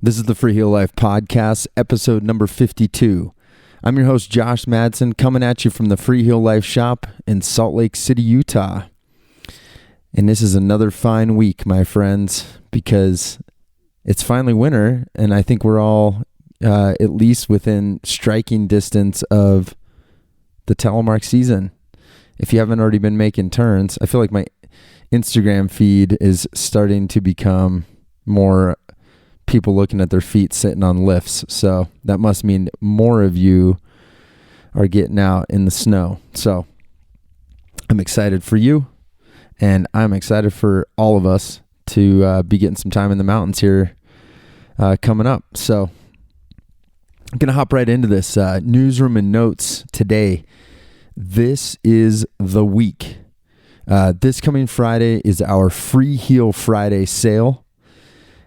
This is the Freeheel Life Podcast, episode number 52. I'm your host, Josh Madsen, coming at you from the Freeheel Life shop in Salt Lake City, Utah. And this is another fine week, my friends, because it's finally winter, and I think we're all at least within striking distance of the telemark season. If you haven't already been making turns, I feel like my Instagram feed is starting to become more people looking at their feet sitting on lifts. So that must mean more of you are getting out in the snow. So I'm excited for you, and I'm excited for all of us to be getting some time in the mountains here coming up. So I'm going to hop right into this. Newsroom and Notes today. This is the week. This coming Friday is our Freeheel Friday sale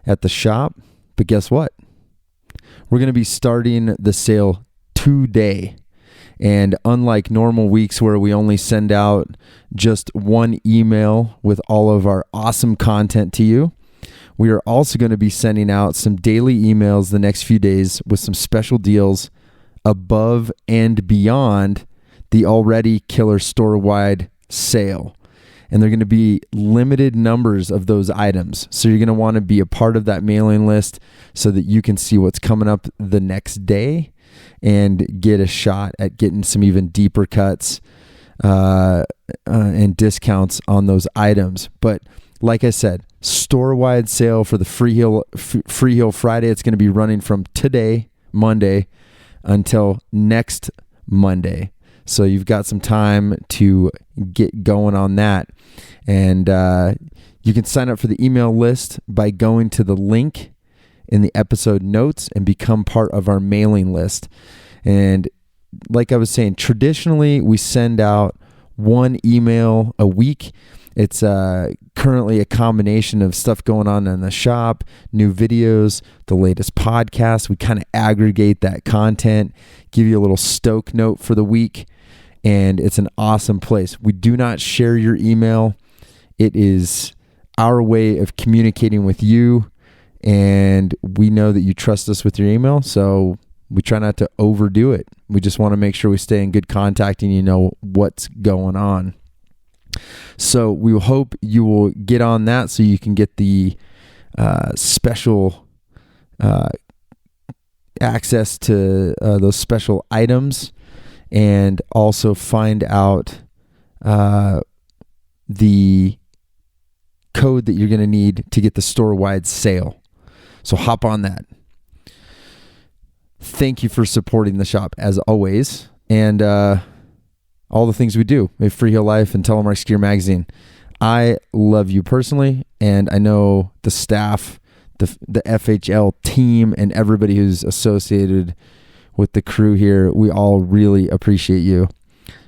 at the shop. But guess what? We're going to be starting the sale today. And unlike normal weeks where we only send out just one email with all of our awesome content to you, we are also going to be sending out some daily emails the next few days with some special deals above and beyond the already killer store-wide sale. And they're going to be limited numbers of those items. So you're going to want to be a part of that mailing list so that you can see what's coming up the next day and get a shot at getting some even deeper cuts and discounts on those items. But like I said, store-wide sale for the Freeheel Friday. It's going to be running from today, Monday, until next Monday. So you've got some time to get going on that. And you can sign up for the email list by going to the link in the episode notes and become part of our mailing list. And like I was saying, traditionally we send out one email a week. It's currently a combination of stuff going on in the shop, new videos, the latest podcast. We kind of aggregate that content, give you a little stoke note for the week, and it's an awesome place. We do not share your email. It is our way of communicating with you, and we know that you trust us with your email, so we try not to overdo it. We just want to make sure we stay in good contact and you know what's going on. So we hope you will get on that so you can get the special access to those special items, and also find out the code that you're going to need to get the store-wide sale. So hop on that. Thank you for supporting the shop as always, and all the things we do at Freeheel Life and Telemark Skier Magazine. I love you personally, and I know the staff, the FHL team, and everybody who's associated with the crew here. We all really appreciate you.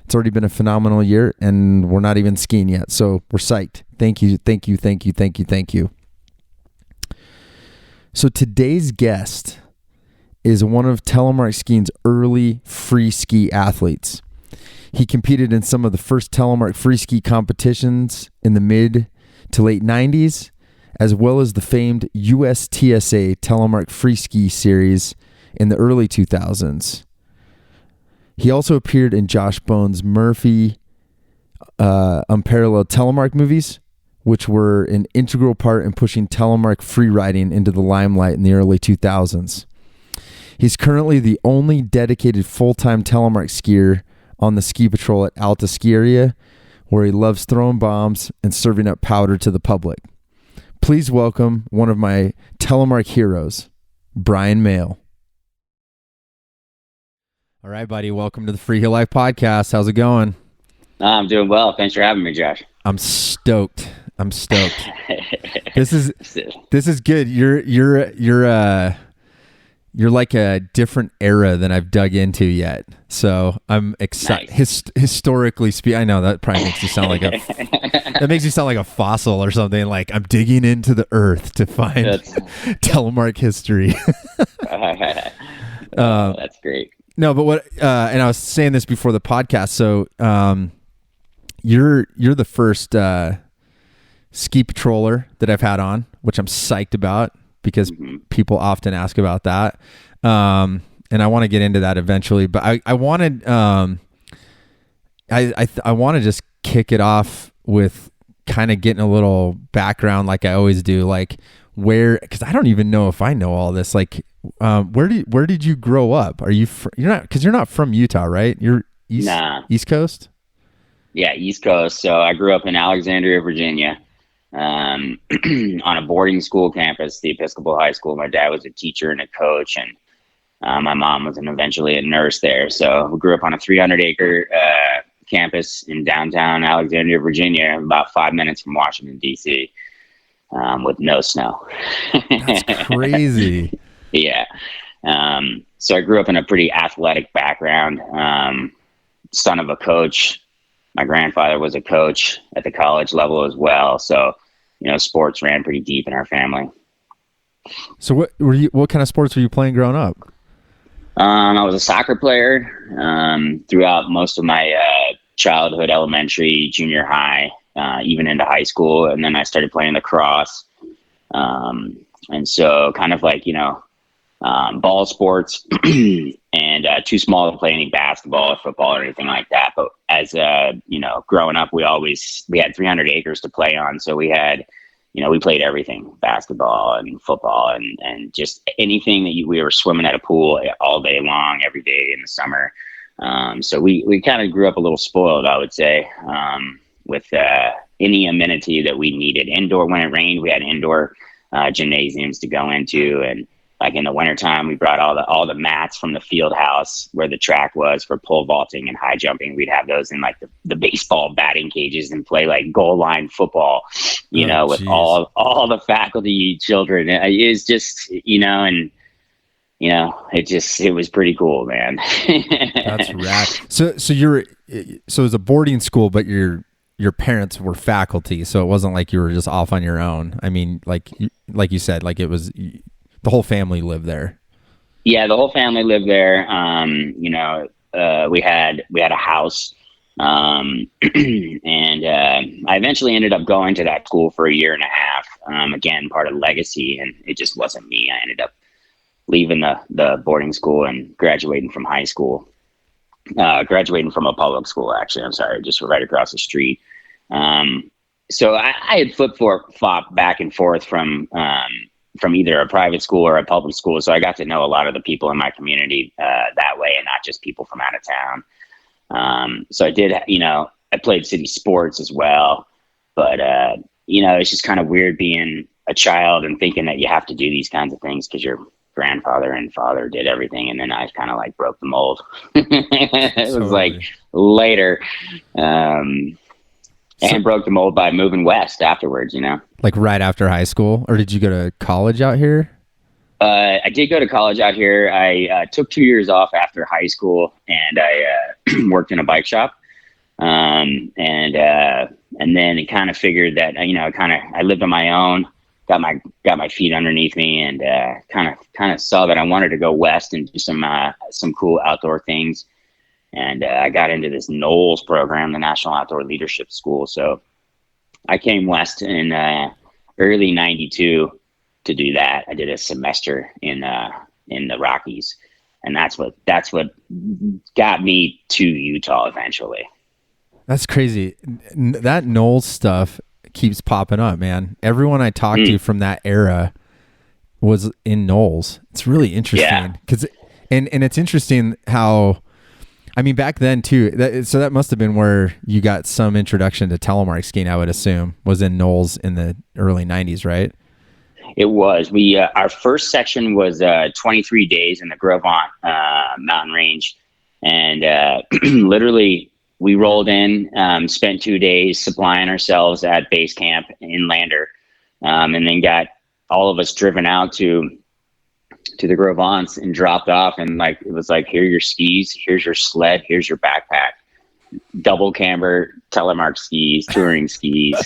It's already been a phenomenal year, and we're not even skiing yet, so we're psyched. Thank you, thank you, thank you, thank you, thank you. So today's guest is one of Telemark Skiing's early free ski athletes. He competed in some of the first Telemark Freeski competitions in the mid to late 90s, as well as the famed USTSA Telemark Freeski series in the early 2000s. He also appeared in Josh Bones' Murphy Unparalleled Telemark movies, which were an integral part in pushing Telemark freeriding into the limelight in the early 2000s. He's currently the only dedicated full-time telemark skier on the ski patrol at Alta Ski Area, where he loves throwing bombs and serving up powder to the public. Please welcome one of my telemark heroes, Brian Mayle. All right, buddy. Welcome to the Freeheel Life Podcast. How's it going? I'm doing well. Thanks for having me, Josh. I'm stoked. This is good. You're like a different era than I've dug into yet. So I'm excited. Nice. Historically speaking, I know that probably makes you sound like a fossil or something. Like I'm digging into the earth to find telemark history. That's great. No, but what? And I was saying this before the podcast. So you're the first ski patroller that I've had on, which I'm psyched about because people often ask about that. And I want to get into that eventually, but I wanted, I want to just kick it off with kind of getting a little background, like I always do, like because I don't even know if I know all this. Like, where did you grow up? Are you you're not from Utah, right? You're East Coast? Yeah, East Coast. So I grew up in Alexandria, Virginia, on a boarding school campus, the Episcopal High School. My dad was a teacher and a coach, and my mom was eventually a nurse there. So we grew up on a 300-acre campus in downtown Alexandria, Virginia, about 5 minutes from Washington, D.C., with no snow. That's crazy. Yeah. So I grew up in a pretty athletic background, son of a coach. My grandfather was a coach at the college level as well. So, sports ran pretty deep in our family. So what kind of sports were you playing growing up? I was a soccer player throughout most of my childhood, elementary, junior high, even into high school. And then I started playing lacrosse. And so kind of like, ball sports and too small to play any basketball or football or anything like that. But as, growing up, we had 300 acres to play on. So we had, we played everything, basketball and football and just anything that we were swimming at a pool all day long, every day in the summer. So we kind of grew up a little spoiled, I would say, with any amenity that we needed. Indoor, when it rained, we had indoor gymnasiums to go into, and like in the wintertime, we brought all the mats from the field house where the track was for pole vaulting and high jumping. We'd have those in like the baseball batting cages and play like goal line football, with all the faculty children. It was just, it was pretty cool, man. That's rad. So it was a boarding school, but your parents were faculty, so it wasn't like you were just off on your own. I mean, like you said, like it was. The whole family lived there. Yeah, the whole family lived there. We had a house, and I eventually ended up going to that school for a year and a half. Again, part of legacy, and it just wasn't me. I ended up leaving the boarding school and graduating from high school. Graduating from a public school, actually. I'm sorry, just right across the street. So I had flip-flop back and forth from either a private school or a public school. So I got to know a lot of the people in my community that way, and not just people from out of town. So I did, I played city sports as well, but it's just kind of weird being a child and thinking that you have to do these kinds of things because your grandfather and father did everything. And then I kind of like broke the mold. It was like later. And broke the mold by moving west afterwards, Like right after high school? Or did you go to college out here? I did go to college out here. I took 2 years off after high school, and I worked in a bike shop. And then it kind of figured that, I lived on my own, got my feet underneath me, and kind of saw that I wanted to go west and do some cool outdoor things. And I got into this NOLS program, the National Outdoor Leadership School. So I came west in early '92 to do that. I did a semester in the Rockies, and that's what got me to Utah eventually. That's crazy. That NOLS stuff keeps popping up, man. Everyone I talked to from that era was in NOLS. It's really interesting because, and it's interesting how. I mean, back then too, that must have been where you got some introduction to telemark skiing, I would assume, was in NOLS in the early 90s, right? It was. Our first section was 23 days in the Gros Ventre mountain range. And literally we rolled in, spent 2 days supplying ourselves at base camp in Lander, and then got all of us driven out to the Gros Ventre and dropped off, and it was like, here are your skis, here's your sled, here's your backpack, double camber telemark skis, touring skis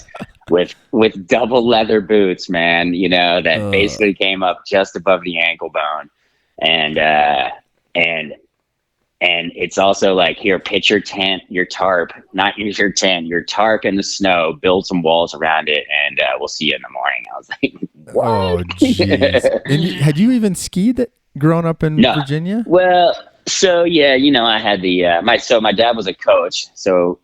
with double leather boots, man, that basically came up just above the ankle bone. And it's also like, here, pitch your tent, your tarp, not use your tent, your tarp in the snow, build some walls around it, and we'll see you in the morning. I was like, What? Oh, jeez. And had you even skied growing up in Virginia? Well, so yeah, I had the my dad was a coach, so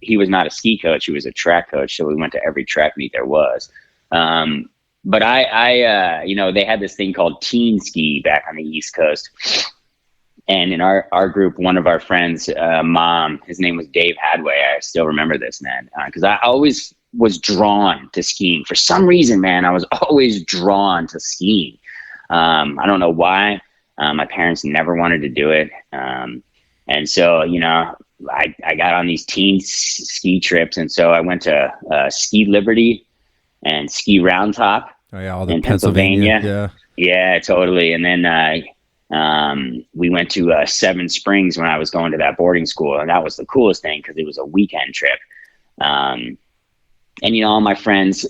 he was not a ski coach, he was a track coach, so we went to every track meet there was. But I they had this thing called teen ski back on the East Coast. And in our group, one of our friends' mom, his name was Dave Hadway. I still remember this, man, because I always was drawn to skiing. For some reason, man, I was always drawn to skiing. I don't know why. My parents never wanted to do it. And so, I got on these teen ski trips. And so I went to Ski Liberty and Ski Round Top in Pennsylvania. Yeah, totally. And then we went to Seven Springs when I was going to that boarding school, and that was the coolest thing because it was a weekend trip. And all my friends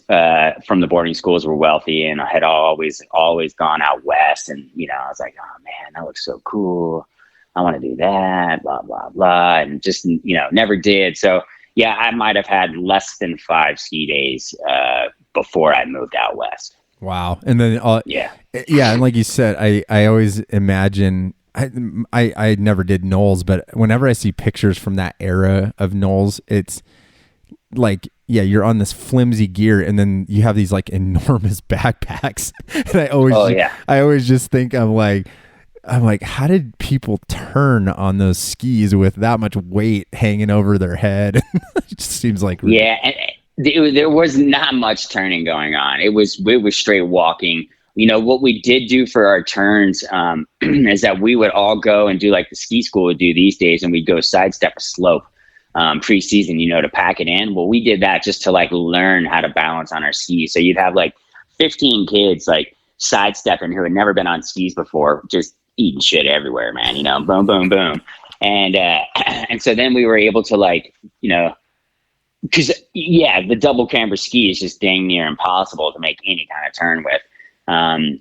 from the boarding schools were wealthy, and I had always gone out west. And I was like, oh man, that looks so cool. I want to do that. Blah blah blah, and just never did. So yeah, I might have had less than 5 ski days before I moved out west. Wow. And then, yeah. And like you said, I always imagine, I never did Knowles, but whenever I see pictures from that era of Knowles, it's like, yeah, you're on this flimsy gear and then you have these like enormous backpacks. And I always just think I'm like, how did people turn on those skis with that much weight hanging over their head? It just seems like, yeah. And there was not much turning going on. It was straight walking. What we did do for our turns is that we would all go and do like the ski school would do these days, and we'd go sidestep a slope pre-season, to pack it in. Well, we did that just to like learn how to balance on our skis. So you'd have like 15 kids like sidestepping who had never been on skis before, just eating shit everywhere, man. Boom, boom, boom, and so then we were able to like, because the double camber ski is just dang near impossible to make any kind of turn with.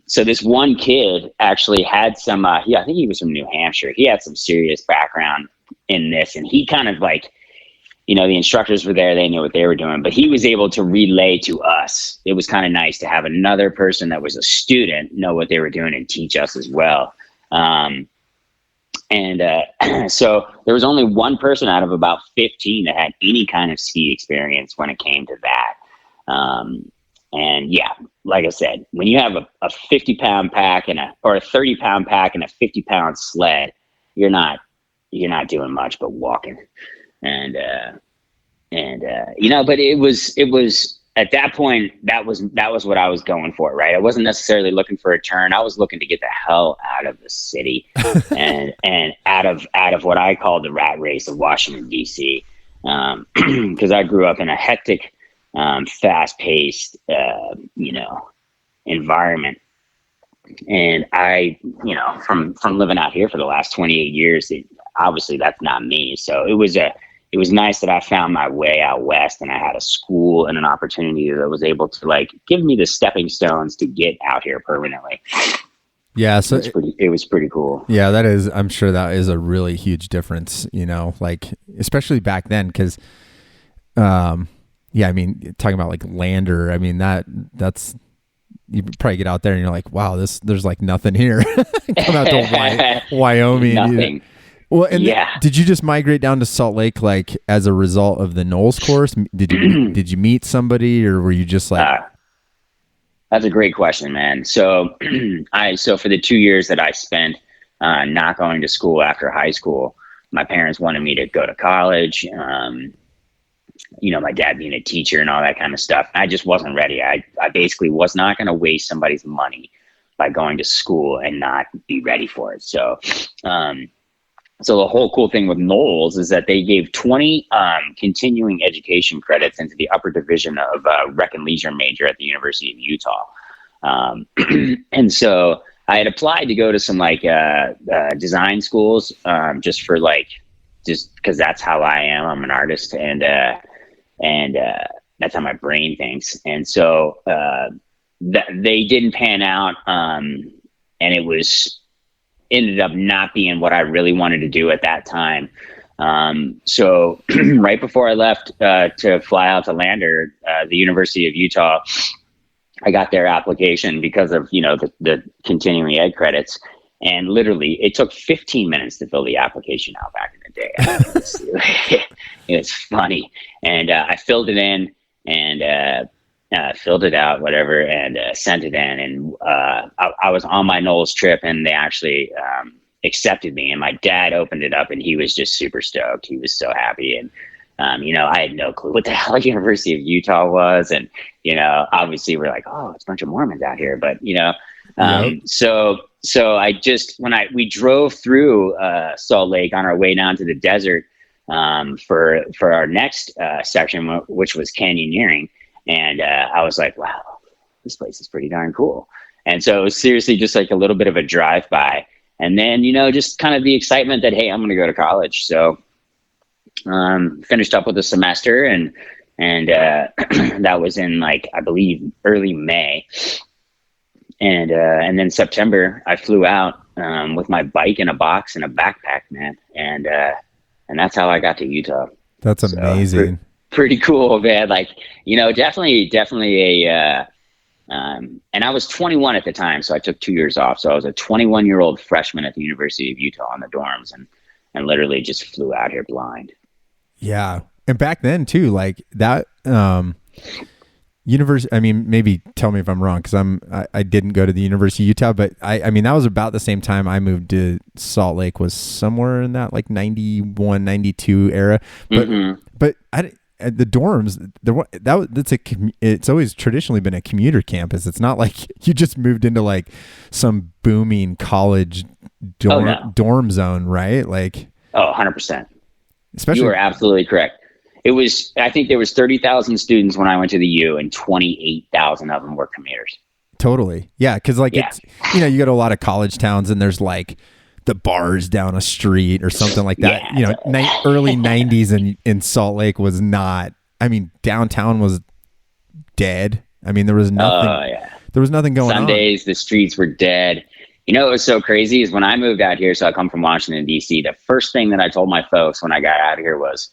So this one kid actually had some, I think he was from New Hampshire. He had some serious background in this, and he kind of like, the instructors were there, they knew what they were doing, but he was able to relay to us. It was kind of nice to have another person that was a student know what they were doing and teach us as well. So there was only one person out of about 15 that had any kind of ski experience when it came to that. And yeah, like I said, when you have a 50-pound pack or a 30-pound pack and a 50-pound sled, you're not doing much but walking. But it was at that point, that was what I was going for, right? I wasn't necessarily looking for a turn. I was looking to get the hell out of the city and out of what I call the rat race of Washington, D.C. Because I grew up in a hectic, fast-paced, environment. And I, from living out here for the last 28 years, obviously that's not me. So it was nice that I found my way out west, and I had a school and an opportunity that was able to like give me the stepping stones to get out here permanently. Yeah. So it was pretty cool. Yeah, I'm sure that is a really huge difference, like especially back then. Cause, I mean, talking about like Lander, I mean, that's, you probably get out there and you're like, wow, there's like nothing here. Come out to Wyoming. Nothing. Well, and did you just migrate down to Salt Lake like as a result of the Knowles course? Did you meet somebody, or were you just like? That's a great question, man. So for the 2 years that I spent not going to school after high school, my parents wanted me to go to college. My dad being a teacher and all that kind of stuff. I just wasn't ready. I basically was not going to waste somebody's money by going to school and not be ready for it. So. So the whole cool thing with Knowles is that they gave 20 continuing education credits into the upper division of rec and leisure major at the University of Utah. And so I had applied to go to some like design schools just because that's how I am. I'm an artist, and that's how my brain thinks. And so they didn't pan out, and it ended up not being what I really wanted to do at that time. So right before I left to fly out to Lander, the University of Utah I got their application because of, the continuing ed credits. And literally it took 15 minutes to fill the application out back in the day. It's funny. And I filled it in and filled it out, whatever, and sent it in. And I was on my Knowles trip, and they actually accepted me. And my dad opened it up, and he was just super stoked. He was so happy. And I had no clue what the hell University of Utah was. And, obviously we're like, oh, it's a bunch of Mormons out here. But, so I just, we drove through Salt Lake on our way down to the desert for our next section, which was canyoneering. And I was like, wow, this place is pretty darn cool. And so it was seriously just like a little bit of a drive by. And then, just kind of the excitement that, hey, I'm going to go to college. So finished up with the semester, and that was in I believe early May. And then September I flew out with my bike in a box and a backpack, man. And that's how I got to Utah. That's amazing. Pretty cool, man. Definitely a, and I was 21 at the time, so I took 2 years off. So I was a 21-year-old freshman at the University of Utah on the dorms, and literally just flew out here blind. Yeah. And back then too, that, university, maybe tell me if I'm wrong, because I didn't go to the University of Utah, but that was about the same time I moved to Salt Lake, was somewhere in that 91, 92 era. But the dorms, it's always traditionally been a commuter campus. It's not like you just moved into some booming college dorm zone, right? 100%. Especially, you are absolutely correct. I think there was 30,000 students when I went to the U, and 28,000 of them were commuters. Totally. Yeah. It's, you go to a lot of college towns, and there's the bars down a street or something like that. Yeah. Early 90s in Salt Lake was not, downtown was dead. There was nothing. There was nothing going on. Sundays, the streets were dead. What was so crazy is when I moved out here, so I come from Washington, D.C., the first thing that I told my folks when I got out of here was,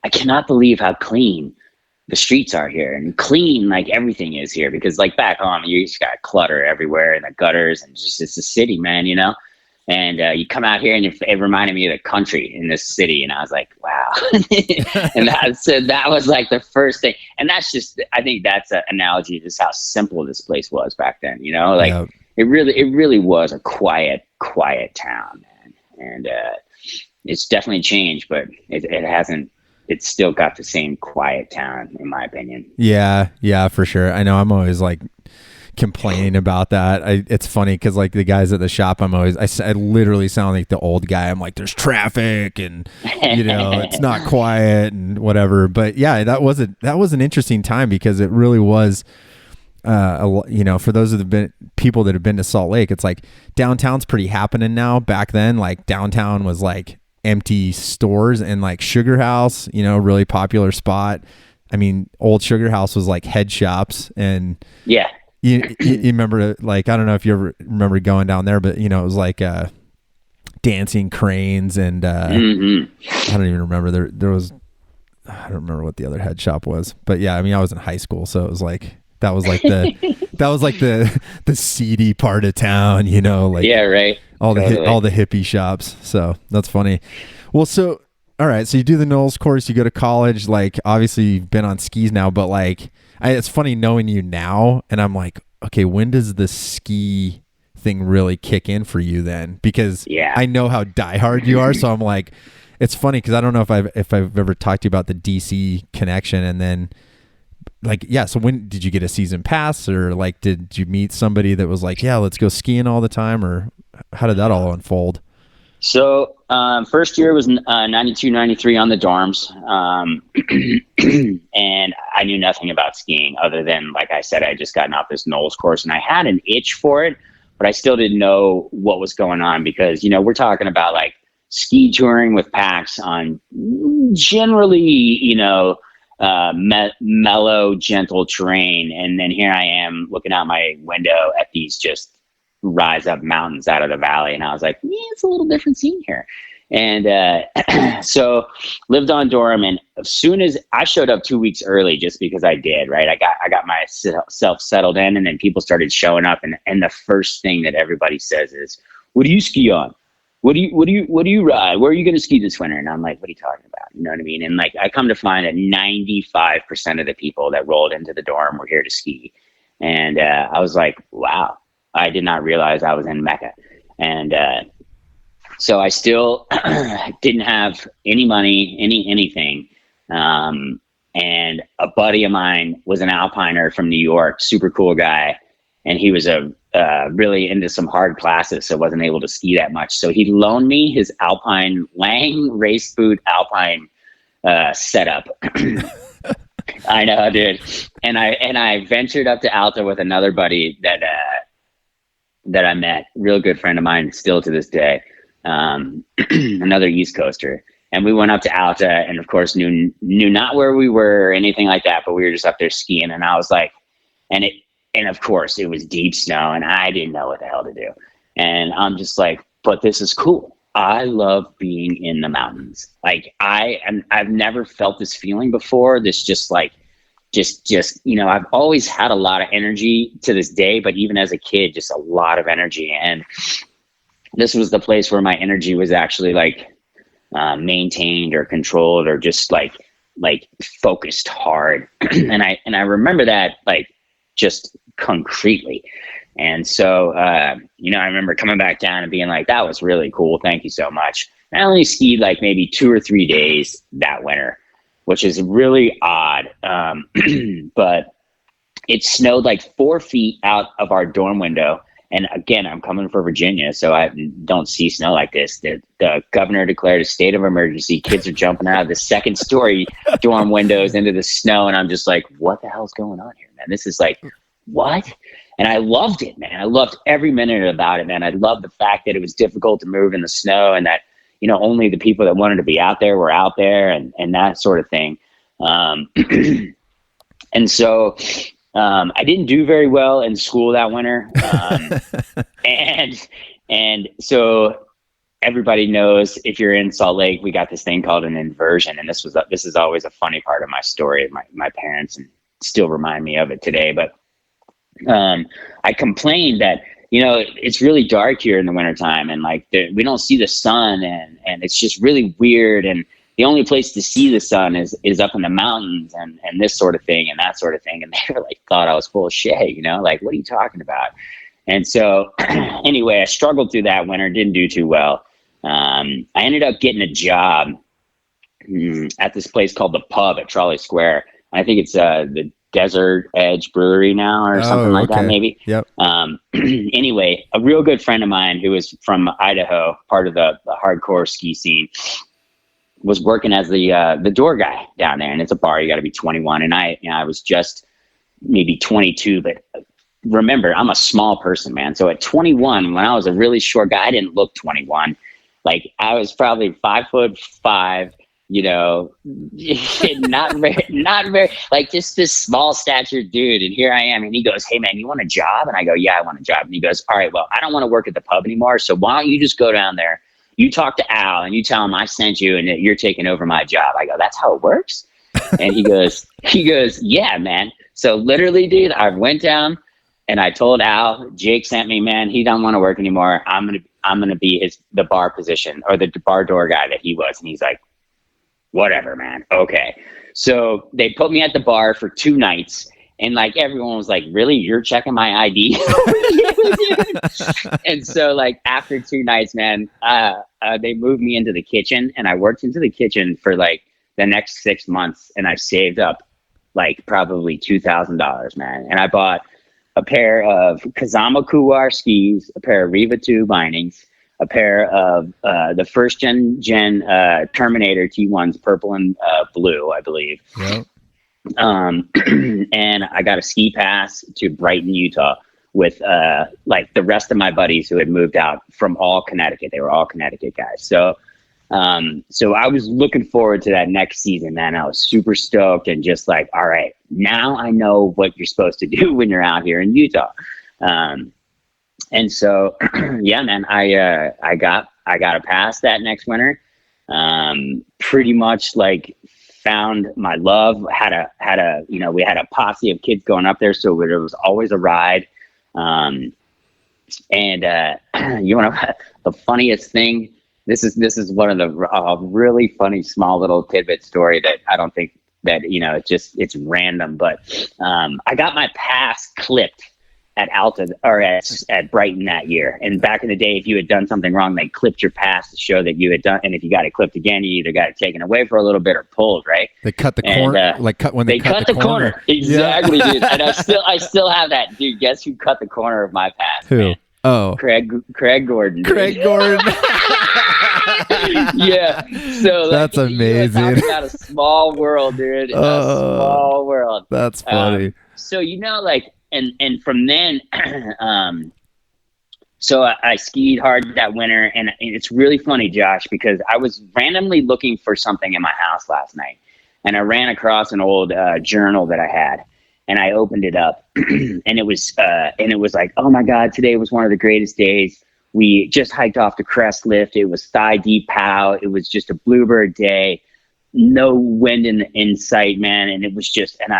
I cannot believe how clean the streets are here, and clean everything is here. Because back home, you just got clutter everywhere in the gutters, and it's a city, man, And you come out here, and it reminded me of the country in this city, and I was like, wow. And that was the first thing. And that's just, I think that's an analogy to just how simple this place was back then. Yeah. It really was a quiet town, man. And it's definitely changed, but it hasn't. It's still got the same quiet town, in my opinion. Yeah, for sure. I know I'm always complaining about that. It's funny because the guys at the shop, I literally sound like the old guy. I'm like, there's traffic, and it's not quiet and whatever. But yeah, that was an interesting time, because it really was. For those people that have been to Salt Lake, it's downtown's pretty happening now. Back then, downtown was empty stores, and Sugar House, really popular spot. Old Sugar House was head shops, and yeah, you remember I don't know if you ever remember going down there, but it was dancing cranes, and I don't even remember there was, I don't remember what the other head shop was, but yeah, I was in high school, so it was that was the seedy part of town, yeah, right. All the hippie shops. So that's funny. Well, so all right, so you do the Knowles course, you go to college. Obviously you've been on skis now, but it's funny knowing you now, and I'm like, okay, when does the ski thing really kick in for you then? Because I know how diehard you are, so I'm like, it's funny because I don't know if I've ever talked to you about the DC connection, and then. So when did you get a season pass, or did you meet somebody that was yeah, let's go skiing all the time, or how did that all unfold? So first year was 92, 93 on the dorms. And I knew nothing about skiing other than, like I said, I just gotten off this Knowles course, and I had an itch for it, but I still didn't know what was going on, because, we're talking about ski touring with packs on generally, mellow, gentle terrain. And then here I am looking out my window at these just rise up mountains out of the valley. And I was like, yeah, it's a little different scene here. And so lived on dorm, and as soon as I showed up 2 weeks early, just because I did, right? I got myself settled in, and then people started showing up, and the first thing that everybody says is, "What do you ski on? What do you ride? Where are you going to ski this winter?" And I'm like, "What are you talking about?" You know what I mean? And like, I come to find that 95% of the people that rolled into the dorm were here to ski. And I was like, wow, I did not realize I was in Mecca. And so I still didn't have any money, anything. And a buddy of mine was an alpiner from New York, super cool guy. And he was really into some hard classes, so wasn't able to ski that much. So he loaned me his Alpine Lang race boot Alpine setup. I know, dude. And I ventured up to Alta with another buddy that I met, real good friend of mine still to this day, another East Coaster. And we went up to Alta, and of course knew not where we were or anything like that, but we were just up there skiing. And I was like, and of course it was deep snow, and I didn't know what the hell to do. And I'm just like, but this is cool. I love being in the mountains. Like I've never felt this feeling before. This just I've always had a lot of energy to this day, but even as a kid, just a lot of energy. And this was the place where my energy was actually like maintained or controlled, or just like focused hard. and I remember that like just concretely. And so, I remember coming back down and being like, that was really cool. Thank you so much. I only skied like maybe 2 or 3 days that winter, which is really odd. But it snowed like 4 feet out of our dorm window. And again, I'm coming from Virginia, so I don't see snow like this. The governor declared a state of emergency. Kids are jumping out of the second story dorm windows into the snow. And I'm just like, what the hell's going on here, man? This is like, what? And I loved it, man. I loved every minute about it, man. I loved the fact that it was difficult to move in the snow, and that, only the people that wanted to be out there were out there, and that sort of thing. And so I didn't do very well in school that winter. And so everybody knows, if you're in Salt Lake, we got this thing called an inversion. And this is always a funny part of my story. My parents still remind me of it today. But I complained that, it's really dark here in the wintertime, and like we don't see the sun, and it's just really weird. And the only place to see the sun is up in the mountains, and this sort of thing and that sort of thing. And they were like, thought I was full of shit, like, what are you talking about? And so anyway, I struggled through that winter, didn't do too well. I ended up getting a job at this place called The Pub at Trolley Square. I think it's the Desert Edge Brewery now, or something like that, maybe. Yep. Anyway, a real good friend of mine who was from Idaho, part of the hardcore ski scene, was working as the door guy down there. And it's a bar, you got to be 21. And I was just maybe 22, but remember, I'm a small person, man. So at 21, when I was a really short guy, I didn't look 21. Like, I was probably 5'5", not very, like, just this small statured dude. And here I am. And he goes, "Hey man, you want a job?" And I go, "Yeah, I want a job." And he goes, "All right, well, I don't want to work at the pub anymore. So why don't you just go down there? You talk to Al and you tell him I sent you and that you're taking over my job." I go, "That's how it works?" And he goes, "Yeah, man." So literally, dude, I went down and I told Al, "Jake sent me, man. He don't want to work anymore. I'm going to be the bar position, or the bar door guy that he was." And he's like, "Whatever, man. Okay." So they put me at the bar for 2 nights, and like, everyone was like, "Really? You're checking my ID?" And so like, after 2 nights, man, they moved me into the kitchen, and I worked into the kitchen for like the next 6 months, and I saved up like probably $2,000, man. And I bought a pair of Kazama Kuwar skis, a pair of Riva 2 bindings, a pair of the first gen Terminator T1s, purple and blue, I believe. Yep. And I got a ski pass to Brighton, Utah, with like the rest of my buddies who had moved out from all Connecticut. They were all Connecticut guys. So I was looking forward to that next season, man. I was super stoked, and just like, all right, now I know what you're supposed to do when you're out here in Utah. And so, yeah, man, I got a pass that next winter. Pretty much like found my love, had a, you know, we had a posse of kids going up there. So it was always a ride. And, you know, the funniest thing, this is one of the really funny, small little tidbit story that I don't think that, you know, it's random, but, I got my pass clipped at Alta or at Brighton that year. And back in the day, if you had done something wrong, they clipped your pass to show that you had done. And if you got it clipped again, you either got it taken away for a little bit or pulled, right? They cut the corner, when they cut the corner. Exactly, yeah. Dude. And I still have that, dude. Guess who cut the corner of my pass? Who? Man? Oh, Craig Gordon. Dude. Craig Gordon. Yeah. So that's amazing. You know, about a small world, dude. A small world. That's funny. So, you know, like, and from then, so I skied hard that winter, and it's really funny, Josh, because I was randomly looking for something in my house last night, and I ran across an old journal that I had, and I opened it up, and it was like, oh my God, today was one of the greatest days. We just hiked off the crest lift. It was thigh deep pow. It was just a bluebird day, no wind in sight, man, and it was just, and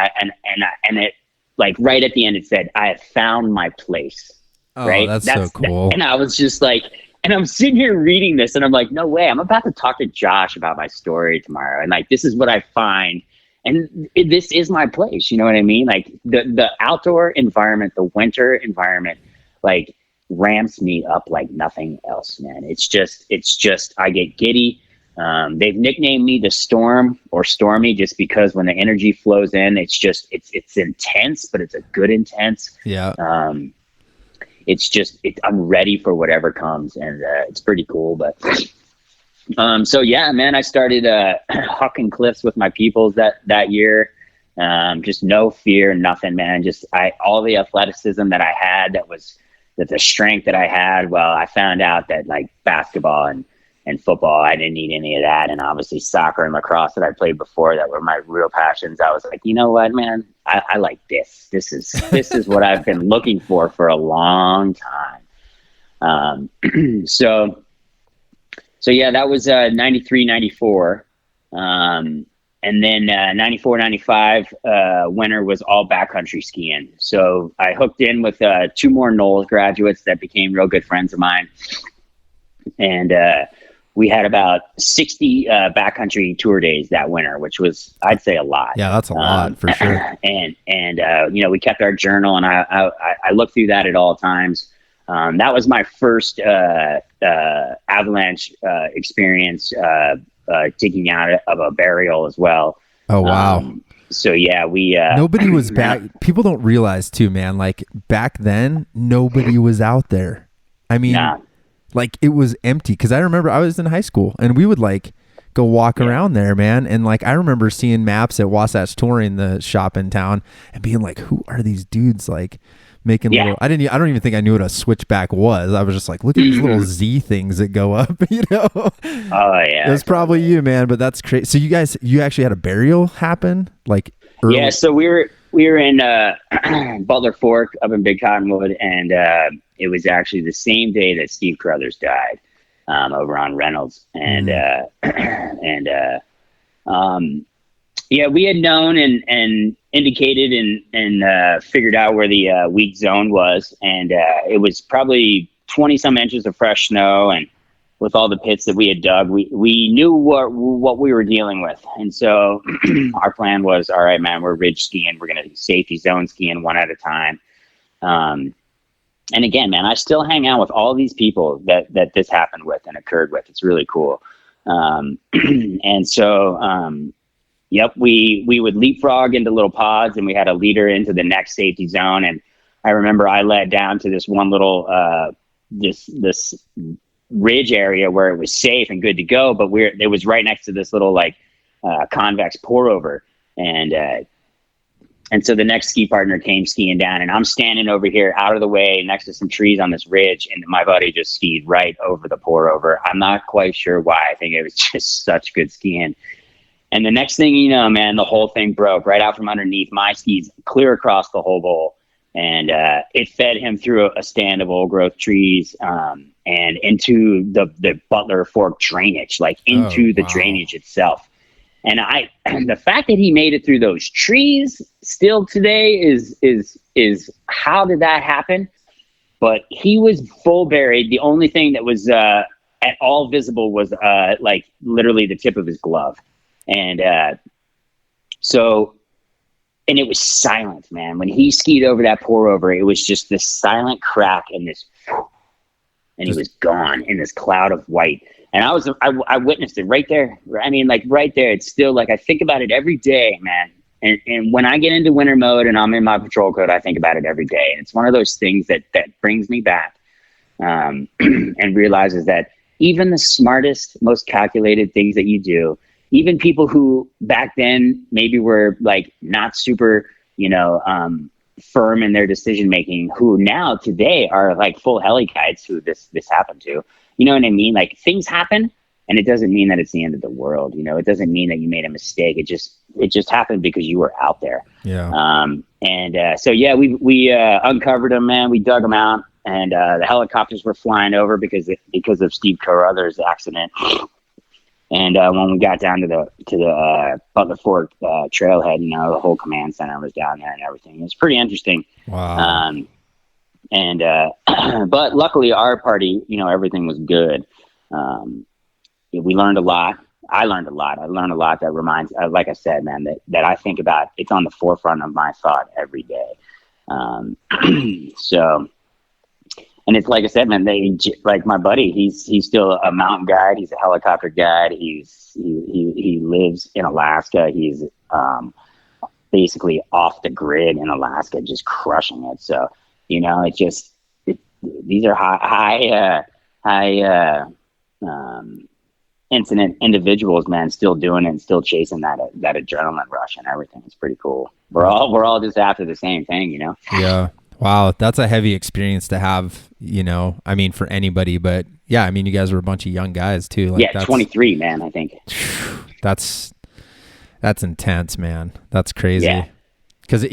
it. Like right at the end, it said, I have found my place. Oh, right? That's so cool. And I was just like, and I'm sitting here reading this and I'm like, no way, I'm about to talk to Josh about my story tomorrow. And like, this is what I find. And this is my place. You know what I mean? Like the outdoor environment, the winter environment, like ramps me up like nothing else, man. It's just, I get giddy. They've nicknamed me the Storm or Stormy just because when the energy flows in, it's just, it's intense, but it's a good intense. Yeah. It's just, I'm ready for whatever comes, and it's pretty cool. But so yeah, man, I started hucking cliffs with my peoples that year. Just no fear, nothing, man. Just all the athleticism that I had, that the strength that I had. Well, I found out that like basketball and football, I didn't need any of that. And obviously soccer and lacrosse that I played before, that were my real passions. I was like, you know what, man, I like this. This is what I've been looking for a long time. So yeah, that was 93, 94. And then 94, 95 winter was all backcountry skiing. So I hooked in with 2 more Knowles graduates that became real good friends of mine. And we had about 60 backcountry tour days that winter, which was, I'd say, a lot. Yeah, that's a lot for sure. And you know, we kept our journal, and I looked through that at all times. That was my first avalanche experience, digging out of a burial as well. Oh, wow. So yeah, we nobody was back. People don't realize too, man. Like back then, nobody was out there. I mean. Nah. Like it was empty, because I remember I was in high school and we would like go walk around there, man. And like I remember seeing maps at Wasatch Touring, the shop in town, and being like, "Who are these dudes?" Like making little. I don't even think I knew what a switchback was. I was just like, "Look at these little Z things that go up," you know. Oh yeah, it was probably you, man. But that's crazy. So you actually had a burial happen, like early? Yeah. So we were in Butler Fork up in Big Cottonwood, and it was actually the same day that Steve Carruthers died, over on Reynolds. And yeah, we had known and indicated and figured out where the weak zone was. And it was probably 20 some inches of fresh snow. And with all the pits that we had dug, we knew what we were dealing with. And so our plan was, all right, man, we're ridge skiing. We're going to safety zone skiing one at a time. And again, man, I still hang out with all these people that this happened with and occurred with. It's really cool. And so, yep, we would leapfrog into little pods, and we had a leader into the next safety zone. And I remember I led down to this one little, this ridge area where it was safe and good to go, but it was right next to this little like convex pour over. And so the next ski partner came skiing down, and I'm standing over here out of the way next to some trees on this ridge, and my buddy just skied right over the pour over. I'm not quite sure why. I think it was just such good skiing. And the next thing you know, man, the whole thing broke right out from underneath my skis, clear across the whole bowl. and it fed him through a stand of old growth trees and into the Butler Fork drainage, like into the drainage itself. And the fact that he made it through those trees still today is how did that happen? But he was full buried. The only thing that was at all visible was like literally the tip of his glove. And and it was silent, man. When he skied over that pour over, it was just this silent crack and this, and he was gone in this cloud of white. And I witnessed it right there. I mean, like right there. It's still like I think about it every day, man. And when I get into winter mode and I'm in my patrol coat, I think about it every day. And it's one of those things that brings me back and realizes that even the smartest, most calculated things that you do, even people who back then maybe were like not super, firm in their decision making, who now today are like full heli guides who this happened to. You know what I mean? Like things happen, and it doesn't mean that it's the end of the world. It doesn't mean that you made a mistake. It just happened because you were out there. Yeah. So yeah, we uncovered them, man. We dug them out, and the helicopters were flying over because of Steve Carruthers' accident. And when we got down to the Butler Fork trailhead, the whole command center was down there and everything. It was pretty interesting. Wow. But luckily our party, everything was good. We learned a lot. I learned a lot. That reminds, like I said, man, that I think about. It's on the forefront of my thought every day. And it's like I said, man, like my buddy, he's still a mountain guide. He's a helicopter guide. He lives in Alaska. He's basically off the grid in Alaska, just crushing it. So, it's just, these are high incident individuals, man, still doing it and still chasing that adrenaline rush and everything. It's pretty cool. We're all just after the same thing, Yeah. Wow, that's a heavy experience to have, for anybody, but yeah, you guys were a bunch of young guys too. Like yeah, 23, man, I think. That's intense, man. That's crazy. Yeah. Because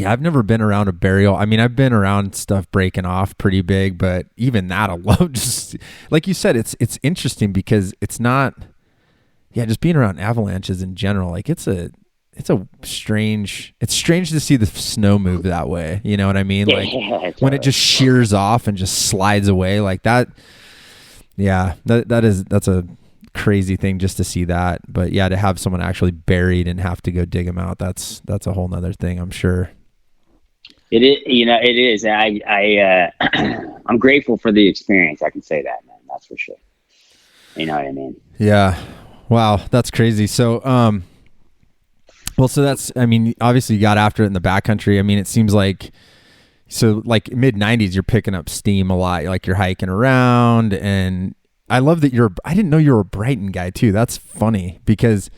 I've never been around a burial. I've been around stuff breaking off pretty big, but even that alone, just like you said, it's interesting because it's not, just being around avalanches in general, like it's strange to see the snow move that way. You know what I mean? Like when it just shears off and just slides away like that. Yeah, that's a crazy thing just to see that. But yeah, to have someone actually buried and have to go dig them out, that's a whole nother thing, I'm sure. It is, it is. I'm grateful for the experience. I can say that, man. That's for sure. You know what I mean? Yeah. Wow. That's crazy. So, well, so that's, obviously you got after it in the backcountry. It seems like, so like mid 90s, you're picking up steam a lot. Like you're hiking around, and I love that I didn't know you were a Brighton guy too. That's funny because,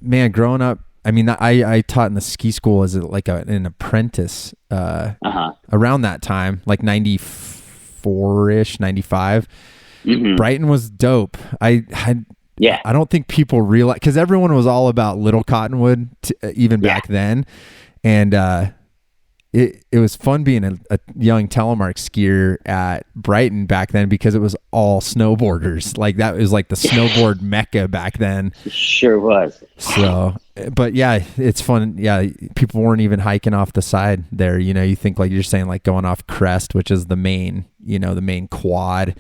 man, growing up, I taught in the ski school as like an apprentice, around that time, like 94-ish, 95. Mm-hmm. Brighton was dope. Yeah, I don't think people realize, because everyone was all about Little Cottonwood even back then, and it was fun being a young telemark skier at Brighton back then because it was all snowboarders. Like that was like the snowboard mecca back then. It sure was. So, but yeah, it's fun. Yeah, people weren't even hiking off the side there. You think like you're saying like going off Crest, which is the main quad.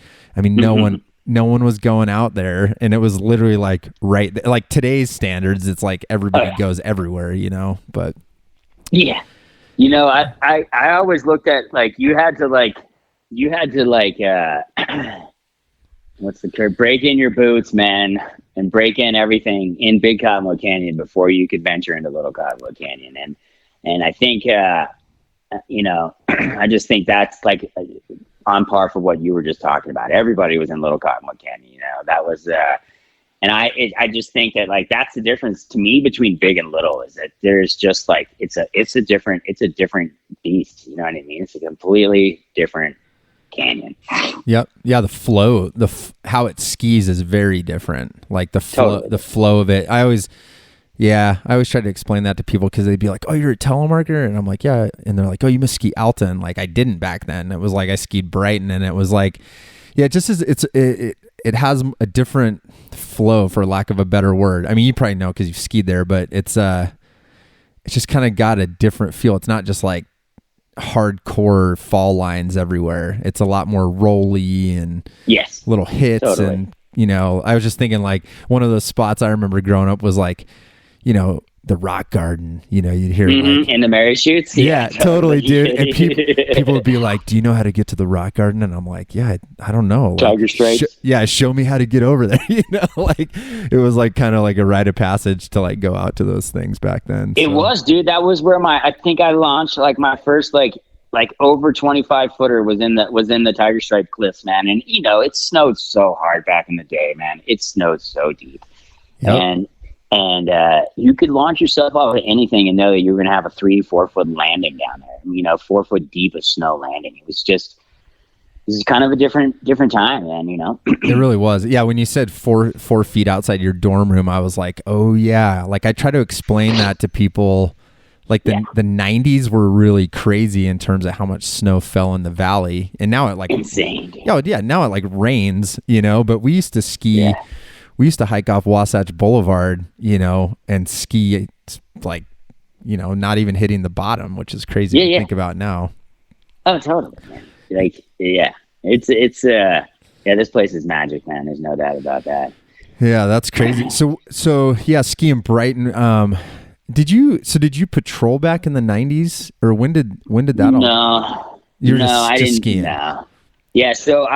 No one was going out there, and it was literally like like today's standards. It's like everybody goes everywhere, but yeah, I always looked at like you had to what's the term? Break in your boots, man, and break in everything in Big Cottonwood Canyon before you could venture into Little Cottonwood Canyon. And I think, I just think that's like on par for what you were just talking about. Everybody was in Little Cottonwood Canyon, that was, and I just think that like, that's the difference to me between big and little, is that there's just like, it's a different beast. You know what I mean? It's a completely different canyon. Yep. Yeah. The flow, how it skis is very different. Like the flow of it. Yeah, I always try to explain that to people because they'd be like, "Oh, you're a telemarketer," and I'm like, "Yeah," and they're like, "Oh, you must ski Alta," and like I didn't back then. It was like I skied Brighton, and it was like, yeah, it just is. It has a different flow, for lack of a better word. I mean, you probably know because you've skied there, but it's just kind of got a different feel. It's not just like hardcore fall lines everywhere. It's a lot more rolly and little hits. Totally. And, you know, I was just thinking like one of those spots I remember growing up was like, you know, the rock garden, you know, you'd hear like, in the Mary shoots. Yeah, totally, dude. And people would be like, "Do you know how to get to the rock garden?" And I'm like, "Yeah, I don't know." Tiger Stripes. Show me how to get over there. You know, like it was like kind of like a rite of passage to like go out to those things back then. It was, dude. That was where I think I launched like my first like over 25 footer was in the Tiger Stripe cliffs, man. And you know, it snowed so hard back in the day, man. It snowed so deep. Yep. And you could launch yourself off of anything and know that you're going to have a 3-4 foot landing down there. You know, 4 foot deep of snow landing. It was just, this is kind of a different time, man. You know, it really was. Yeah, when you said 4 feet outside your dorm room, I was like, oh yeah. Like I try to explain that to people. Like the 90s were really crazy in terms of how much snow fell in the valley, and now it like insane. Yeah, now it like rains. You know, but we used to ski. Yeah. We used to hike off Wasatch Boulevard, you know, and ski like, you know, not even hitting the bottom, which is crazy to think about now. Oh, totally, man. Like, yeah, it's this place is magic, man. There's no doubt about that. Yeah, that's crazy. So yeah, skiing Brighton. Did you patrol back in the 90s, or when did that all? No, I didn't. Skiing. No. Yeah, so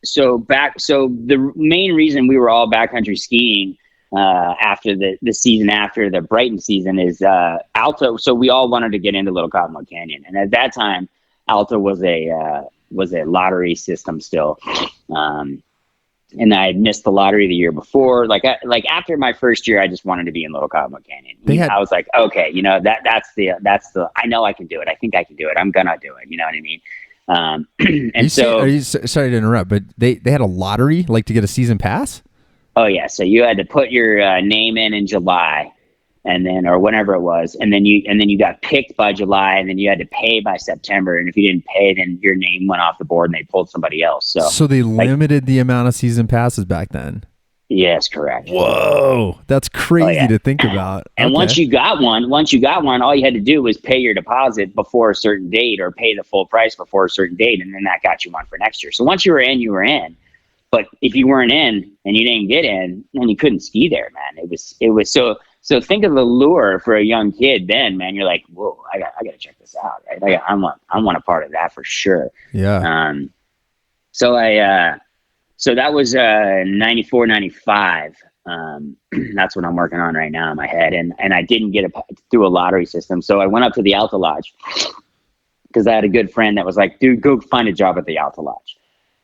So the main reason we were all backcountry skiing after the season after the Brighton season is Alta. So we all wanted to get into Little Cottonwood Canyon, and at that time, Alta was a lottery system still. And I had missed the lottery the year before. Like after my first year, I just wanted to be in Little Cottonwood Canyon. I was like, okay, you know, that's the I know I can do it. I think I can do it. I'm gonna do it. You know what I mean? And sorry to interrupt, but they had a lottery like to get a season pass. Oh yeah, so you had to put your name in July, and then or whenever it was, and then you got picked by July, and then you had to pay by September, and if you didn't pay, then your name went off the board, and they pulled somebody else. So they limited the amount of season passes back then. Yes, correct. Whoa, that's crazy to think about. And once you got one, all you had to do was pay your deposit before a certain date, or pay the full price before a certain date, and then that got you one for next year. So once you were in, you were in. But if you weren't in and you didn't get in, then you couldn't ski there, man. It was so think of the lure for a young kid then, man. You're like, whoa, I got to check this out, right? I want a part of that for sure. Yeah. So that was 94, 95. That's what I'm working on right now in my head. And I didn't get through a lottery system. So I went up to the Alta Lodge because I had a good friend that was like, dude, go find a job at the Alta Lodge.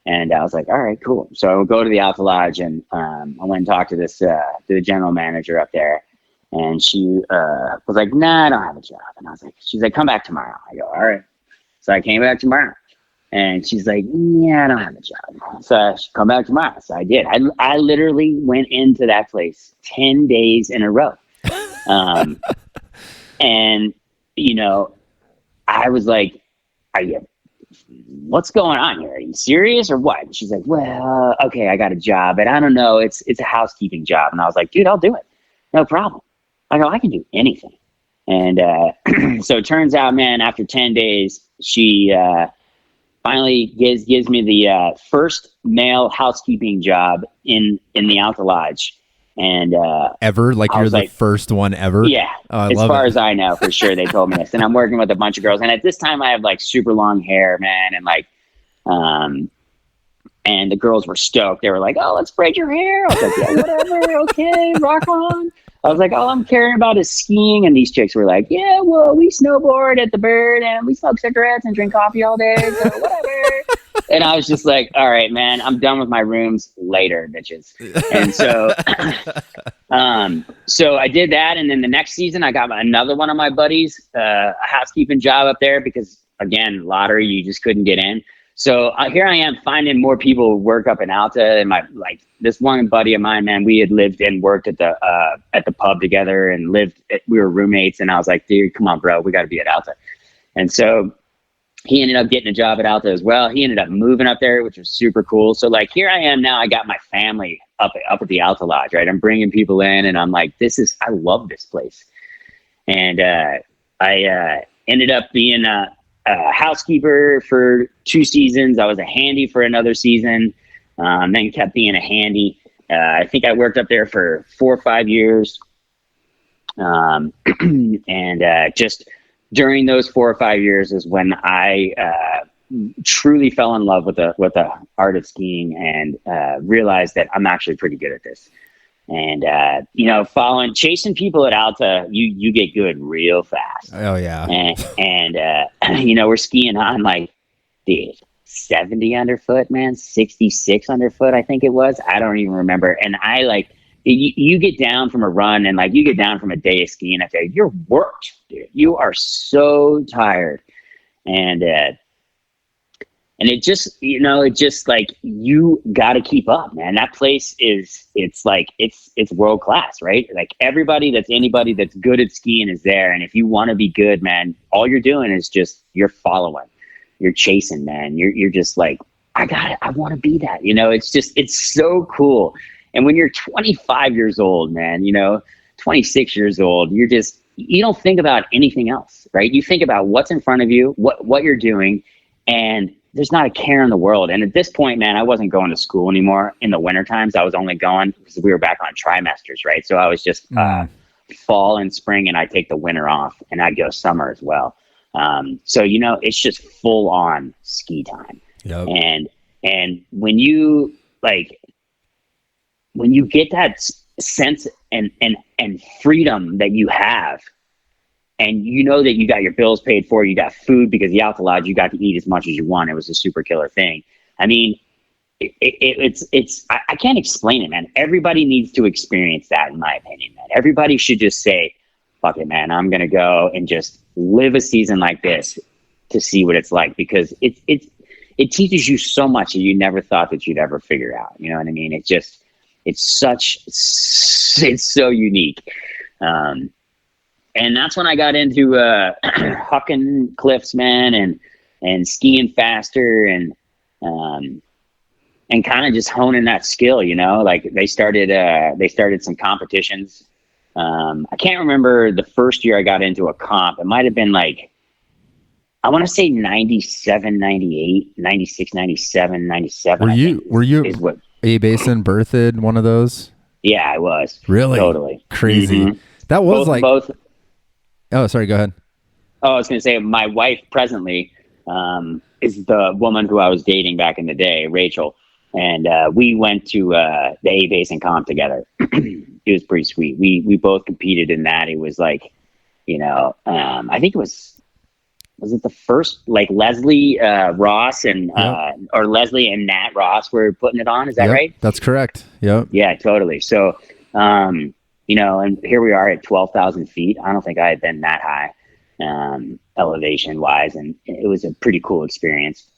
And I was like, all right, cool. So I would go to the Alta Lodge, and I went and talked to the general manager up there. And she was like, nah, I don't have a job. And she's like, come back tomorrow. I go, all right. So I came back tomorrow. And she's like, yeah, I don't have a job. So I should come back tomorrow. So I did. I literally went into that place 10 days in a row. And, you know, I was like, what's going on here? Are you serious or what? And she's like, well, okay, I got a job, but I don't know. It's a housekeeping job. And I was like, dude, I'll do it. No problem. I go, I can do anything. And so it turns out, man, after 10 days, she finally gives me the first male housekeeping job in the Alta Lodge. And ever? Like you're the first one ever? Yeah. As far as I know, for sure, they told me this. And I'm working with a bunch of girls. And at this time, I have like super long hair, man. And like, and the girls were stoked. They were like, oh, let's braid your hair. I was like, yeah, whatever. Okay, rock on. I was like, all I'm caring about is skiing. And these chicks were like, yeah, well, we snowboard at the Bird and we smoke cigarettes and drink coffee all day. So whatever. And I was just like, all right, man, I'm done with my rooms later, bitches. And so, so I did that. And then the next season, I got another one of my buddies, a housekeeping job up there because, again, lottery, you just couldn't get in. So here I am finding more people who work up in Alta, and this one buddy of mine, man, we had lived and worked at the pub together and we were roommates, and I was like, dude, come on, bro, we got to be at Alta. And so he ended up getting a job at Alta as well. He ended up moving up there, which was super cool. So like, here I am now, I got my family up at the Alta Lodge, right? I'm bringing people in, and I'm like, I love this place. And I ended up being a housekeeper for 2 seasons. I was a handy for another season, then kept being a handy. I think I worked up there for 4 or 5 years. And just during those 4 or 5 years is when I truly fell in love with the art of skiing, and realized that I'm actually pretty good at this. And, chasing people at Alta, you get good real fast. Oh yeah. And we're skiing on like, dude, 70 underfoot, man, 66 underfoot, I think it was. I don't even remember. And I like, you get down from a run, and like you get down from a day of skiing up there, you're worked, dude. You are so tired. And it just like, you got to keep up, man. That place it's world class, right? Like anybody that's good at skiing is there. And if you want to be good, man, all you're doing is just, you're following, you're chasing, man. You're just like, I want to be that, it's so cool. And when you're 25 years old, man, 26 years old, you don't think about anything else, right? You think about what's in front of you, what you're doing, and there's not a care in the world. And at this point, man, I wasn't going to school anymore. In the winter times, I was only going because we were back on trimesters, right? So I was just fall and spring, and I take the winter off, and I'd go summer as well. So it's just full on ski time. Yep. And when you get that sense and freedom that you have, and you know that you got your bills paid for, you got food, because the Alta Lodge, you got to eat as much as you want. It was a super killer thing. I mean, I can't explain it, man. Everybody needs to experience that, in my opinion, man. Everybody should just say, fuck it, man, I'm going to go and just live a season like this to see what it's like, because it teaches you so much that you never thought that you'd ever figure out. You know what I mean? It's so unique. And that's when I got into hucking cliffs, man, and skiing faster, and kind of just honing that skill. Like they started some competitions. I can't remember the first year I got into a comp. It might have been like, I want to say 97, 98, 96, 97, 97. Were you A Basin berthed one of those? Yeah, I was. Really? Totally. Crazy. Mm-hmm. That was both. Oh, sorry. Go ahead. Oh, I was going to say, my wife presently is the woman who I was dating back in the day, Rachel. And we went to the A Basin comp together. It was pretty sweet. We both competed in that. It was like, I think it was it the first, like Leslie Ross and or Leslie and Nat Ross were putting it on? Is that right? That's correct. Yep. Yeah, totally. So, and here we are at 12,000 feet. I don't think I had been that high elevation wise, and it was a pretty cool experience.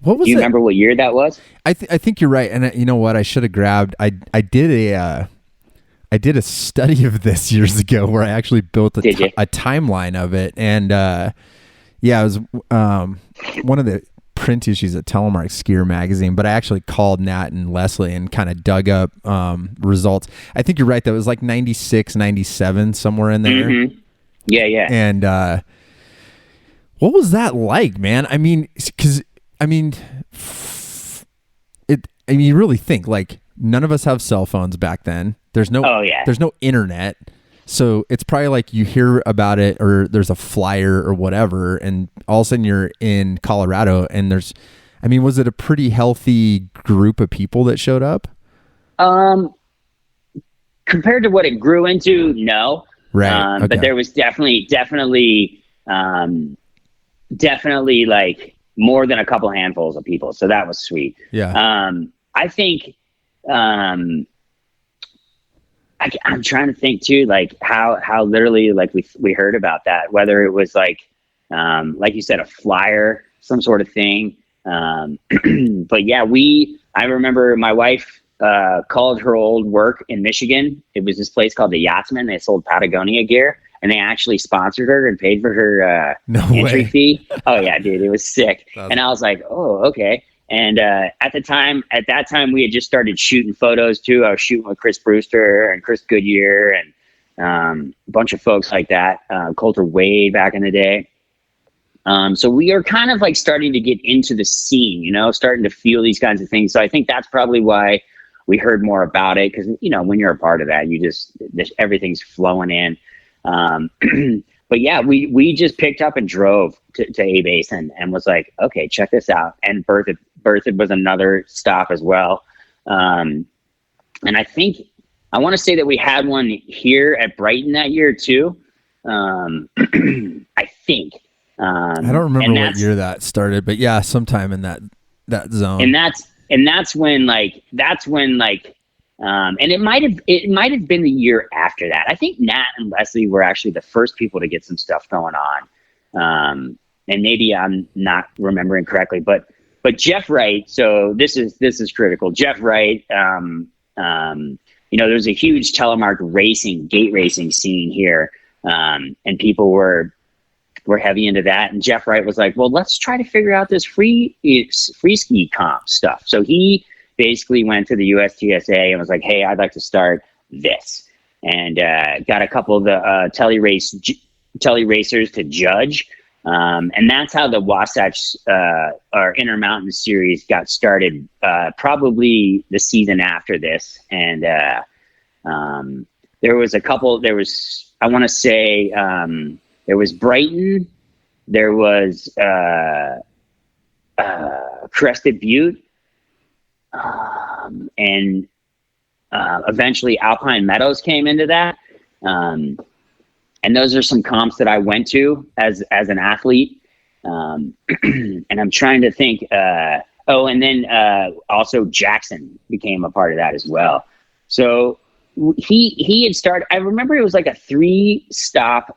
What was Do you remember what year that was? I think you're right. And you know what? I should have grabbed. I did a study of this years ago where I actually built a timeline of it, and it was one of the print issues at Telemark Skier magazine. But I actually called Nat and Leslie and kind of dug up results. I think you're right. That was like 96, 97, somewhere in there. Mm-hmm. Yeah. And what was that like, man? I mean, because you really think, like, none of us have cell phones back then. There's no internet. So it's probably like you hear about it, or there's a flyer or whatever, and all of a sudden you're in Colorado, and was it a pretty healthy group of people that showed up? Compared to what it grew into, no. Right. Okay. But there was definitely like more than a couple handfuls of people. So that was sweet. Yeah. I think, I'm trying to think too, like how literally, like we heard about that, whether it was like you said, a flyer, some sort of thing. But yeah, I remember my wife called her old work in Michigan. It was this place called the Yachtsman. They sold Patagonia gear, and they actually sponsored her and paid for her entry fee. Oh yeah, dude, it was sick. And I was like, oh, okay. And at that time, we had just started shooting photos too. I was shooting with Chris Brewster and Chris Goodyear and a bunch of folks like that. Coulter Wade back in the day. So we are kind of like starting to get into the scene, starting to feel these kinds of things. So I think that's probably why we heard more about it, because when you're a part of that, everything's flowing in. But yeah, we just picked up and drove to A-Base and was like, okay, check this out. And Berthoud was another stop as well. And I think I want to say that we had one here at Brighton that year too. I think. I don't remember what year that started, but yeah, sometime in that zone. And that's when and it might have been the year after that. I think Nat and Leslie were actually the first people to get some stuff going on. And maybe I'm not remembering correctly, but Jeff Wright. So this is critical. Jeff Wright. There's a huge telemark gate racing scene here, and people were heavy into that. And Jeff Wright was like, well, let's try to figure out this Freeski comp stuff. So he basically went to the USTSA and was like, hey, I'd like to start this. And got a couple of the tele racers to judge. And that's how the Wasatch or Intermountain series got started, probably the season after this. And there was I want to say, there was Brighton, there was Crested Butte, and eventually Alpine Meadows came into that. And those are some comps that I went to as an athlete. And I'm trying to think, and then also Jackson became a part of that as well. So he had started, I remember it was like a 3-stop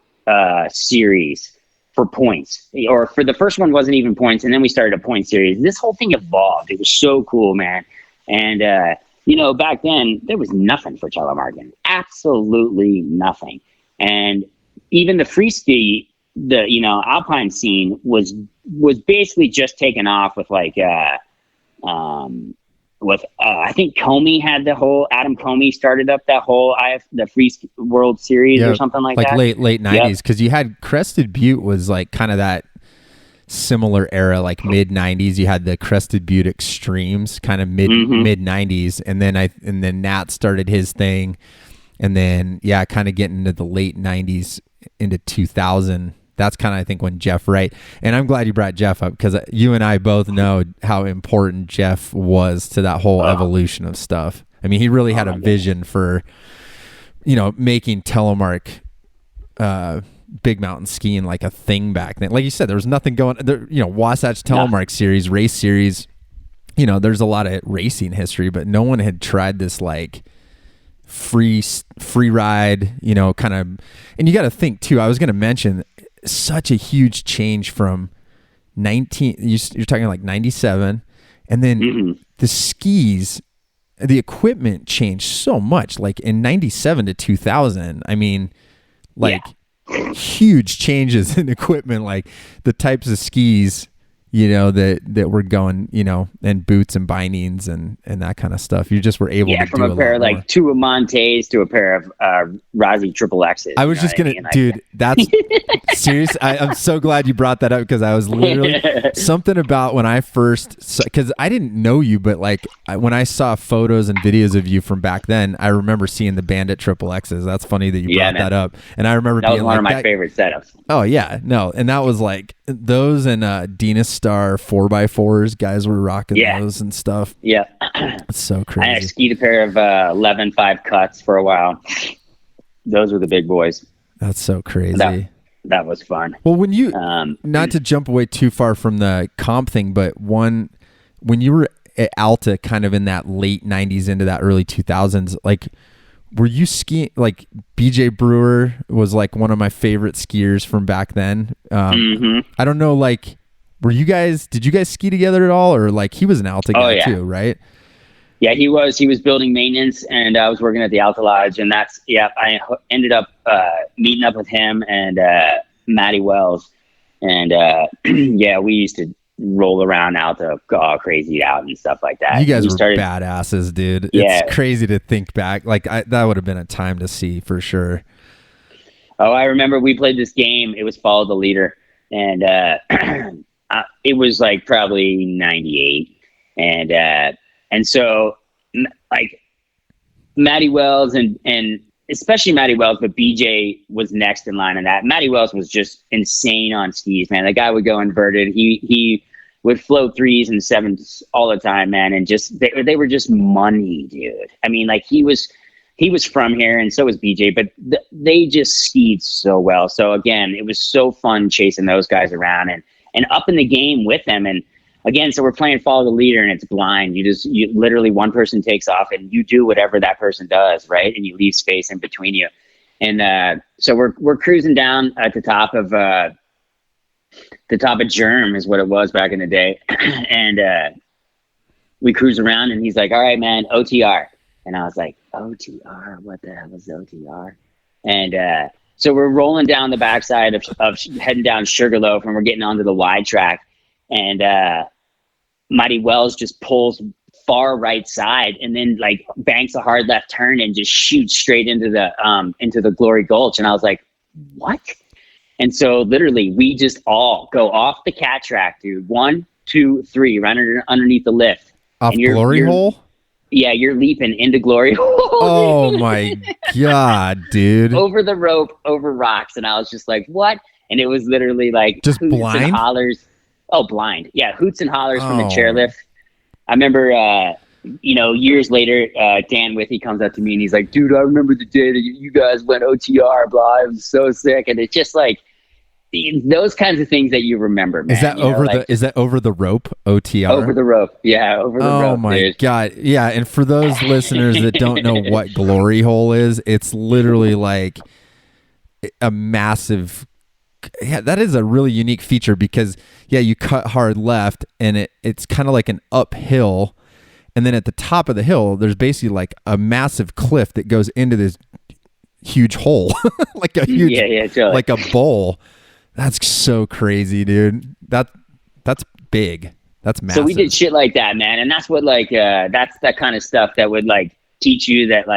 series for points, or for the first one wasn't even points, and then we started a point series. This whole thing evolved. It was so cool, man. And back then there was nothing for telemarketing, absolutely nothing. And even the Freeski, Alpine scene was basically just taken off with like I think Adam Comey started up that whole the Free World Series or something like that. Late 90s, because you had Crested Butte was like kind of that similar era, like mid 90s. You had the Crested Butte Extremes kind of mid 90s, and then Nat started his thing, and then kind of getting into the late 90s into 2000. That's kind of, I think, when Jeff Wright, and I'm glad you brought Jeff up, because you and I both know how important Jeff was to that whole evolution of stuff. I mean, he really had a vision for, making telemark, big mountain skiing like a thing back then. Like you said, there was nothing going there, Wasatch Telemark series, race series, there's a lot of racing history, but no one had tried this like free ride, kind of. And you got to think too, I was going to mention, such a huge change from you're talking like 97, and then the skis, the equipment changed so much, like in 97 to 2000. I mean, huge changes in equipment, like the types of skis that were going, and boots and bindings and that kind of stuff. You just were able to from do a pair of like 2 Amontes to a pair of Rossi Triple X's. I was just gonna, dude, that's serious. I'm so glad you brought that up, because I was literally something about when I first, because I didn't know you, but like when I saw photos and videos of you from back then, I remember seeing the Bandit Triple X's. That's funny that you brought that up. And I remember that was one of my favorite setups. Oh yeah, no, and that was like those and Dina Star 4x4s. Guys were rocking those and stuff. Yeah, it's so crazy. I skied a pair of 11.5 cuts for a while. Those were the big boys. That's so crazy. That was fun. Well, when you not to jump away too far from the comp thing, but when you were at Alta, kind of in that late 90s into that early 2000s, like, were you skiing? Like, BJ Brewer was like one of my favorite skiers from back then. I don't know, like, Did you guys ski together at all? Or like he was an Alta guy too, right? Yeah, he was building maintenance, and I was working at the Alta Lodge, and I ended up meeting up with him and Matty Wells, and yeah, we used to roll around Alta, go all crazy out and stuff like that. You guys were badasses, dude. Yeah. It's crazy to think back. Like that would have been a time to see for sure. Oh, I remember we played this game. It was Follow the Leader, and it was like probably 98, and so like Matty Wells and especially Matty Wells, but BJ was next in line on that. Matty Wells was just insane on skis, man. The guy would go inverted. He would float 3s and 7s all the time, man. And just, they were just money, dude. I mean, like he was from here, and so was BJ, but they just skied so well. So again, it was so fun chasing those guys around and up in the game with them. And again, so we're playing Follow the Leader, and it's blind. You literally, one person takes off and you do whatever that person does, right? And you leave space in between you. And so we're cruising down at the top of Germ is what it was back in the day. And we cruise around, and he's like, all right, man, OTR. And I was like, OTR? What the hell is OTR? And so we're rolling down the backside of heading down Sugarloaf, and we're getting onto the wide track. And Mighty Wells just pulls far right side, and then like banks a hard left turn and just shoots straight into the Glory Gulch. And I was like, what? And so literally we just all go off the cat track, dude. 1, 2, 3, right underneath the lift. Off Glory Hole? Yeah, you're leaping into Glory Hole. Oh my God, dude. Over the rope, over rocks. And I was just like, what? And it was literally like just blind and hollers. Oh, blind. Yeah, hoots and hollers from the chairlift. I remember, years later, Dan Withy comes up to me and he's like, dude, I remember the day that you guys went OTR, blah. I was so sick. And it's just like those kinds of things that you remember, man. Is that over the rope, OTR? Over the rope. Yeah, over the rope. Oh, my dude. God. Yeah, and for those listeners that don't know what Glory Hole is, it's literally like a massive... Yeah, that is a really unique feature because, yeah, you cut hard left and it's kind of like an uphill. And then at the top of the hill, there's basically like a massive cliff that goes into this huge hole, like a huge, totally. Like a bowl. That's so crazy, dude. That's big. That's massive. So we did shit like that, man. And that's what that's that kind of stuff that would like teach you that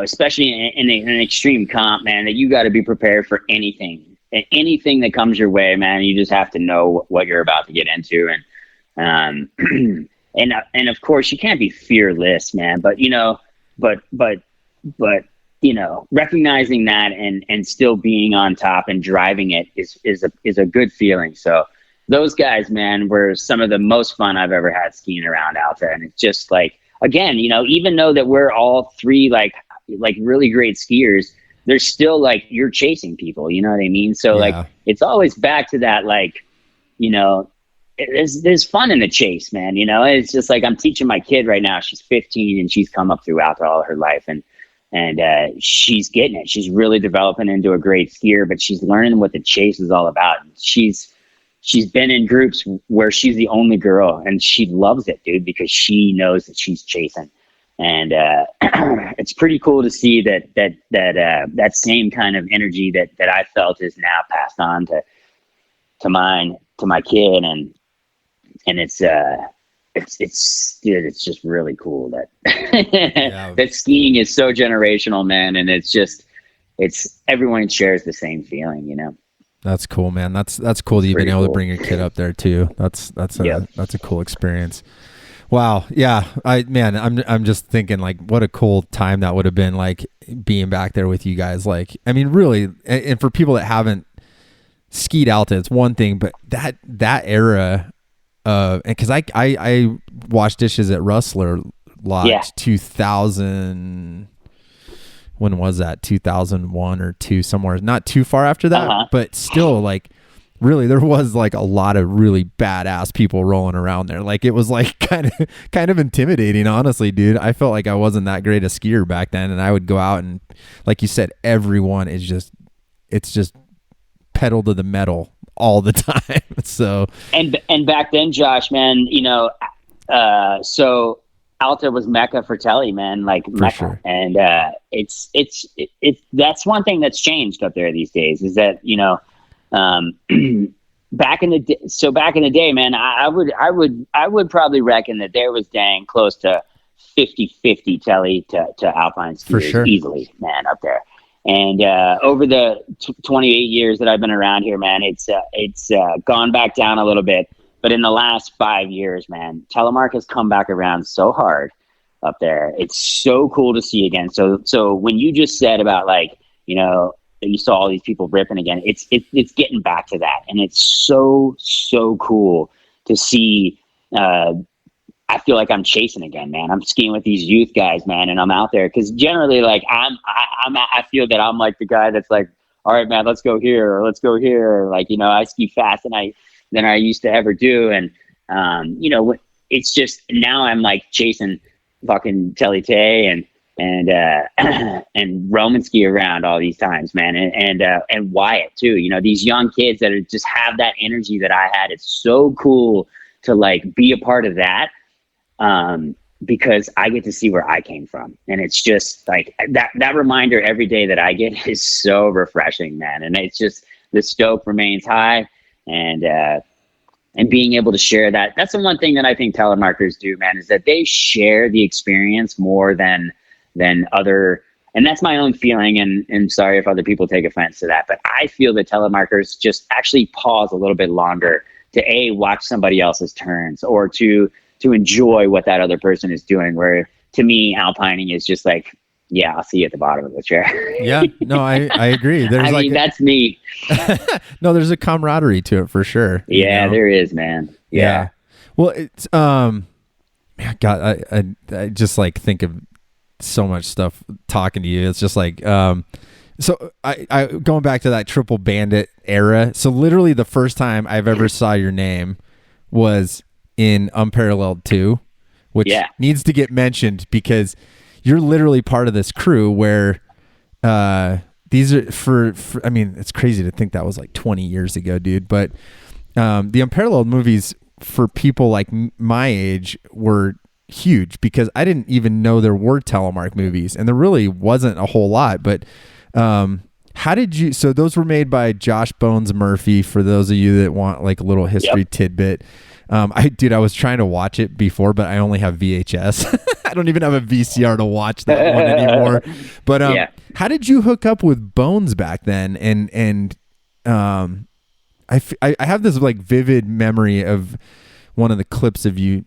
especially in an extreme comp, man, that you got to be prepared for anything that comes your way, man. You just have to know what you're about to get into. And, and of course you can't be fearless, man, but recognizing that and still being on top and driving it is a good feeling. So those guys, man, were some of the most fun I've ever had skiing around out there. And it's just like, again, even though that we're all three like really great skiers, there's still like you're chasing people, you know what I mean? So like it's always back to that, like, there's fun in the chase, man. It's just like I'm teaching my kid right now. She's 15 and she's come up throughout all her life, and she's getting it. She's really developing into a great skier, but she's learning what the chase is all about. And she's been in groups where she's the only girl, and she loves it, dude, because she knows that she's chasing. And it's pretty cool to see that same kind of energy that I felt is now passed on to my kid, and it's dude, it's just really cool that that skiing is so generational, man, and it's everyone shares the same feeling, That's cool, man. That's cool that you've been able to bring your kid up there too. That's a cool experience. Wow. Yeah. I'm just thinking like what a cool time that would have been, like being back there with you guys. Like, I mean, really, and for people that haven't skied Alta, it's one thing, but that era and cause I washed dishes at Rustler Lodge 2000. When was that? 2001 or 2, somewhere not too far after that, but still like really there was like a lot of really badass people rolling around there. Like it was like kind of intimidating, honestly, dude. I felt like I wasn't that great a skier back then, and I would go out and, like you said, everyone is just pedal to the metal all the time. So and back then, Josh, man, so Alta was Mecca for Telly, man, like Mecca. Sure. And it's that's one thing that's changed up there these days is that, back in the day, man, I would probably reckon that there was dang close to 50-50 Telly to Alpine skiers For sure. easily, man, up there. And over the 28 years that I've been around here, man, it's gone back down a little bit. But in the last 5 years, man, Telemark has come back around so hard up there. It's so cool to see again. So when you just said about that you saw all these people ripping again, it's getting back to that, and it's so cool to see. I feel like I'm chasing again, man. I'm skiing with these youth guys, man, and I'm out there because generally, like I feel that I'm like the guy that's like, all right, man, let's go here or let's go here. Or like, I ski fast than I used to ever do, and it's just now I'm like chasing fucking Telly Tay and Roman ski around all these times, man, and Wyatt too. These young kids that just have that energy that I had. It's so cool to like be a part of that. Because I get to see where I came from, and it's just like that reminder every day that I get is so refreshing, man. And it's just the stoke remains high, and being able to share that. That's the one thing that I think telemarketers do, man, is that they share the experience more than other. And that's my own feeling. And sorry if other people take offense to that, but I feel that telemarketers just actually pause a little bit longer to watch somebody else's turns or to enjoy what that other person is doing, where to me, alpining is just like, yeah, I'll see you at the bottom of the chair. Yeah, no, I agree. There's that's me. No, there's a camaraderie to it for sure. Yeah, there is, man. Yeah. Well, it's, God, I just like think of so much stuff talking to you. It's just like, so I going back to that Triple Bandit era. So literally the first time I've ever saw your name was in Unparalleled 2, which needs to get mentioned because you're literally part of this crew where these are for I mean, it's crazy to think that was like 20 years ago, dude. But the Unparalleled movies for people like my age were huge because I didn't even know there were Telemark movies, and there really wasn't a whole lot. But how did you? So those were made by Josh Bones Murphy. For those of you that want like a little history tidbit. I was trying to watch it before, but I only have VHS. I don't even have a VCR to watch that one anymore. But how did you hook up with Bones back then? And I have this like vivid memory of one of the clips of you.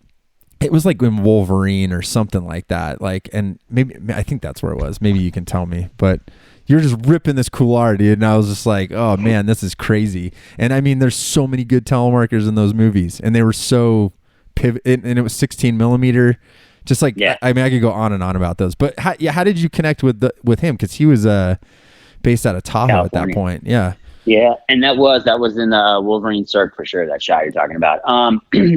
It was like in Wolverine or something like that. Like, and maybe I think that's where it was. Maybe you can tell me, but you're just ripping this couloir, dude. And I was just like, oh man, this is crazy. And I mean, there's so many good telemarkers in those movies, and they were so pivot, and it was 16 millimeter. Just like, I mean, I could go on and on about those, but how did you connect with him? Cause he was, based out of Tahoe California. At that point. Yeah. Yeah. And that was in the Wolverine Cirque for sure. That shot you're talking about.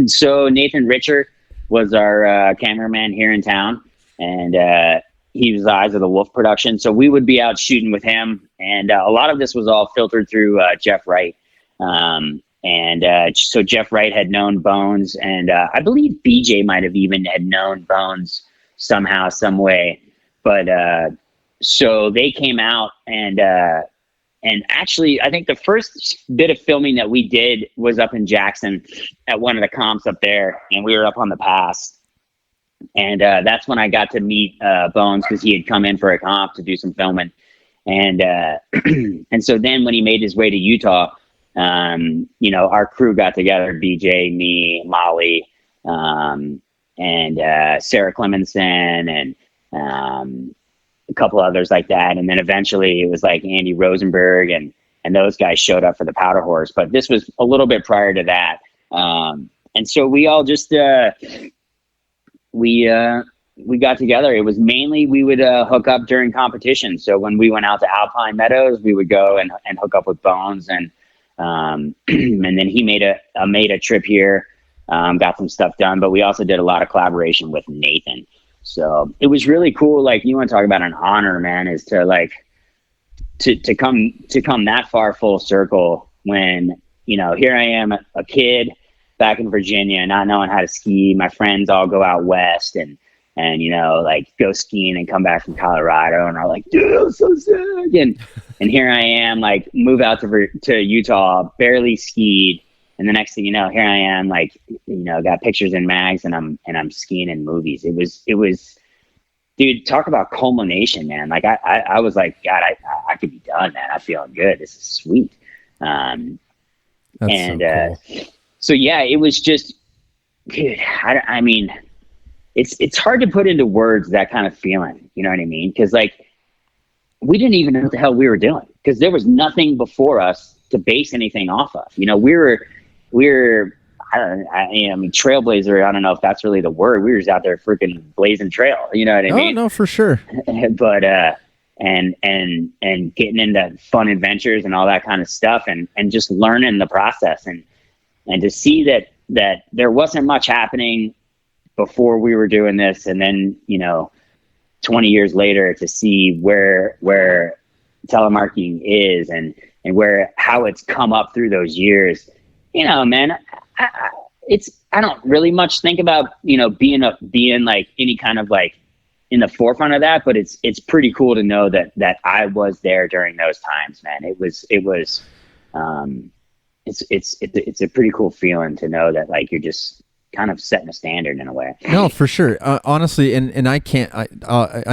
So Nathan Richer was our, cameraman here in town, and, he was the eyes of the Wolf production. So we would be out shooting with him. And a lot of this was all filtered through Jeff Wright. So Jeff Wright had known Bones, and I believe BJ might have even had known Bones somehow, some way. But so they came out, and actually, I think the first bit of filming that we did was up in Jackson at one of the comps up there, and we were up on the pass. And that's when I got to meet Bones, because he had come in for a comp to do some filming. And and so then when he made his way to Utah, our crew got together, BJ, me, Molly, and Sarah Clemenson, and a couple others like that. And then eventually it was like Andy Rosenberg and those guys showed up for the Powder Horse. But this was a little bit prior to that. And so we all just... we got together. It was mainly we would hook up during competition. So when we went out to Alpine Meadows, we would go and hook up with Bones, and and then he made a trip here, got some stuff done. But we also did a lot of collaboration with Nathan. So it was really cool. Like, you want to talk about an honor, man, is to like to come that far full circle when here I am, a kid back in Virginia, not knowing how to ski. My friends all go out west and like go skiing and come back from Colorado, and I'm like, dude, I'm so sick. And here I am, like, move out to Utah, barely skied. And the next thing you know, here I am, like, got pictures in mags, and I'm skiing in movies. It was, dude, talk about culmination, man. Like I was like, God, I could be done, man. I'm feeling good. This is sweet. So yeah, it was just, dude, I mean, it's hard to put into words, that kind of feeling, you know what I mean? Cause like, we didn't even know what the hell we were doing, because there was nothing before us to base anything off of. We were, I mean, trailblazer. I don't know if that's really the word. We were just out there freaking blazing trail. You know what I mean? Oh no, for sure. But and getting into fun adventures and all that kind of stuff, and just learning the process, and to see that there wasn't much happening before we were doing this, and then 20 years later to see where telemarketing is, and how it's come up through those years. Man, I don't really much think about, being like any kind of like in the forefront of that, but it's pretty cool to know that I was there during those times, man. It's a pretty cool feeling to know that, like, you're just kind of setting a standard in a way. No, for sure. Honestly, and I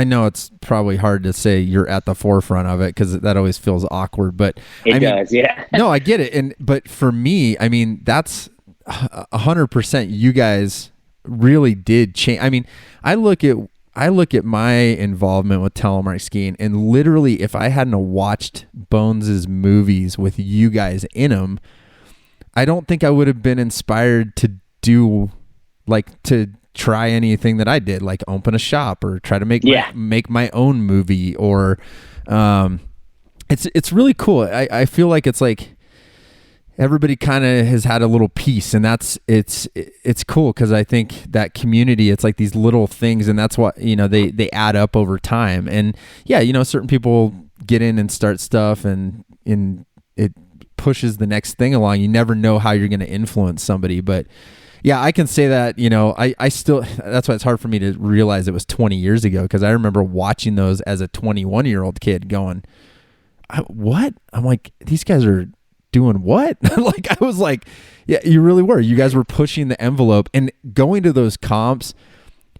know it's probably hard to say you're at the forefront of it, because that always feels awkward, but it does. Yeah. No, I get it. But for me, I mean, that's 100%. You guys really did change. I mean, I look at my involvement with telemark skiing, and literally, if I hadn't watched Bones's movies with you guys in them, I don't think I would have been inspired to try anything that I did, like open a shop or try to make my own movie, or it's really cool. I feel like it's like everybody kind of has had a little piece, and it's cool, because I think that community, it's like these little things, and that's what they add up over time. And yeah, certain people get in and start stuff, and it pushes the next thing along. You never know how you're going to influence somebody, but yeah, I can say that, I still, that's why it's hard for me to realize it was 20 years ago, because I remember watching those as a 21-year-old kid going, what? I'm like, these guys are doing what? Like, I was like, yeah, you really were. You guys were pushing the envelope and going to those comps.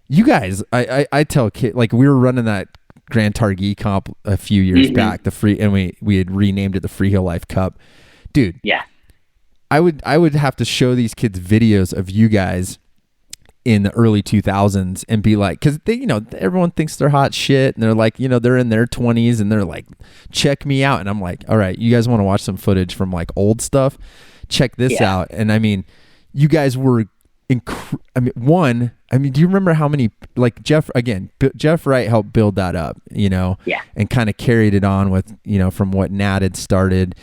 You guys, I tell kids, like, we were running that Grand Targhee comp a few years back, and we had renamed it the Freeheel Life Cup. Dude. Yeah. I would have to show these kids videos of you guys in the early 2000s and be like, because they, everyone thinks they're hot shit, and they're like, they're in their 20s, and they're like, check me out. And I'm like, all right, you guys want to watch some footage from like old stuff? Check this out. And I mean, you guys were do you remember how many, like, Jeff Wright helped build that up, and kind of carried it on with, from what Nat had started.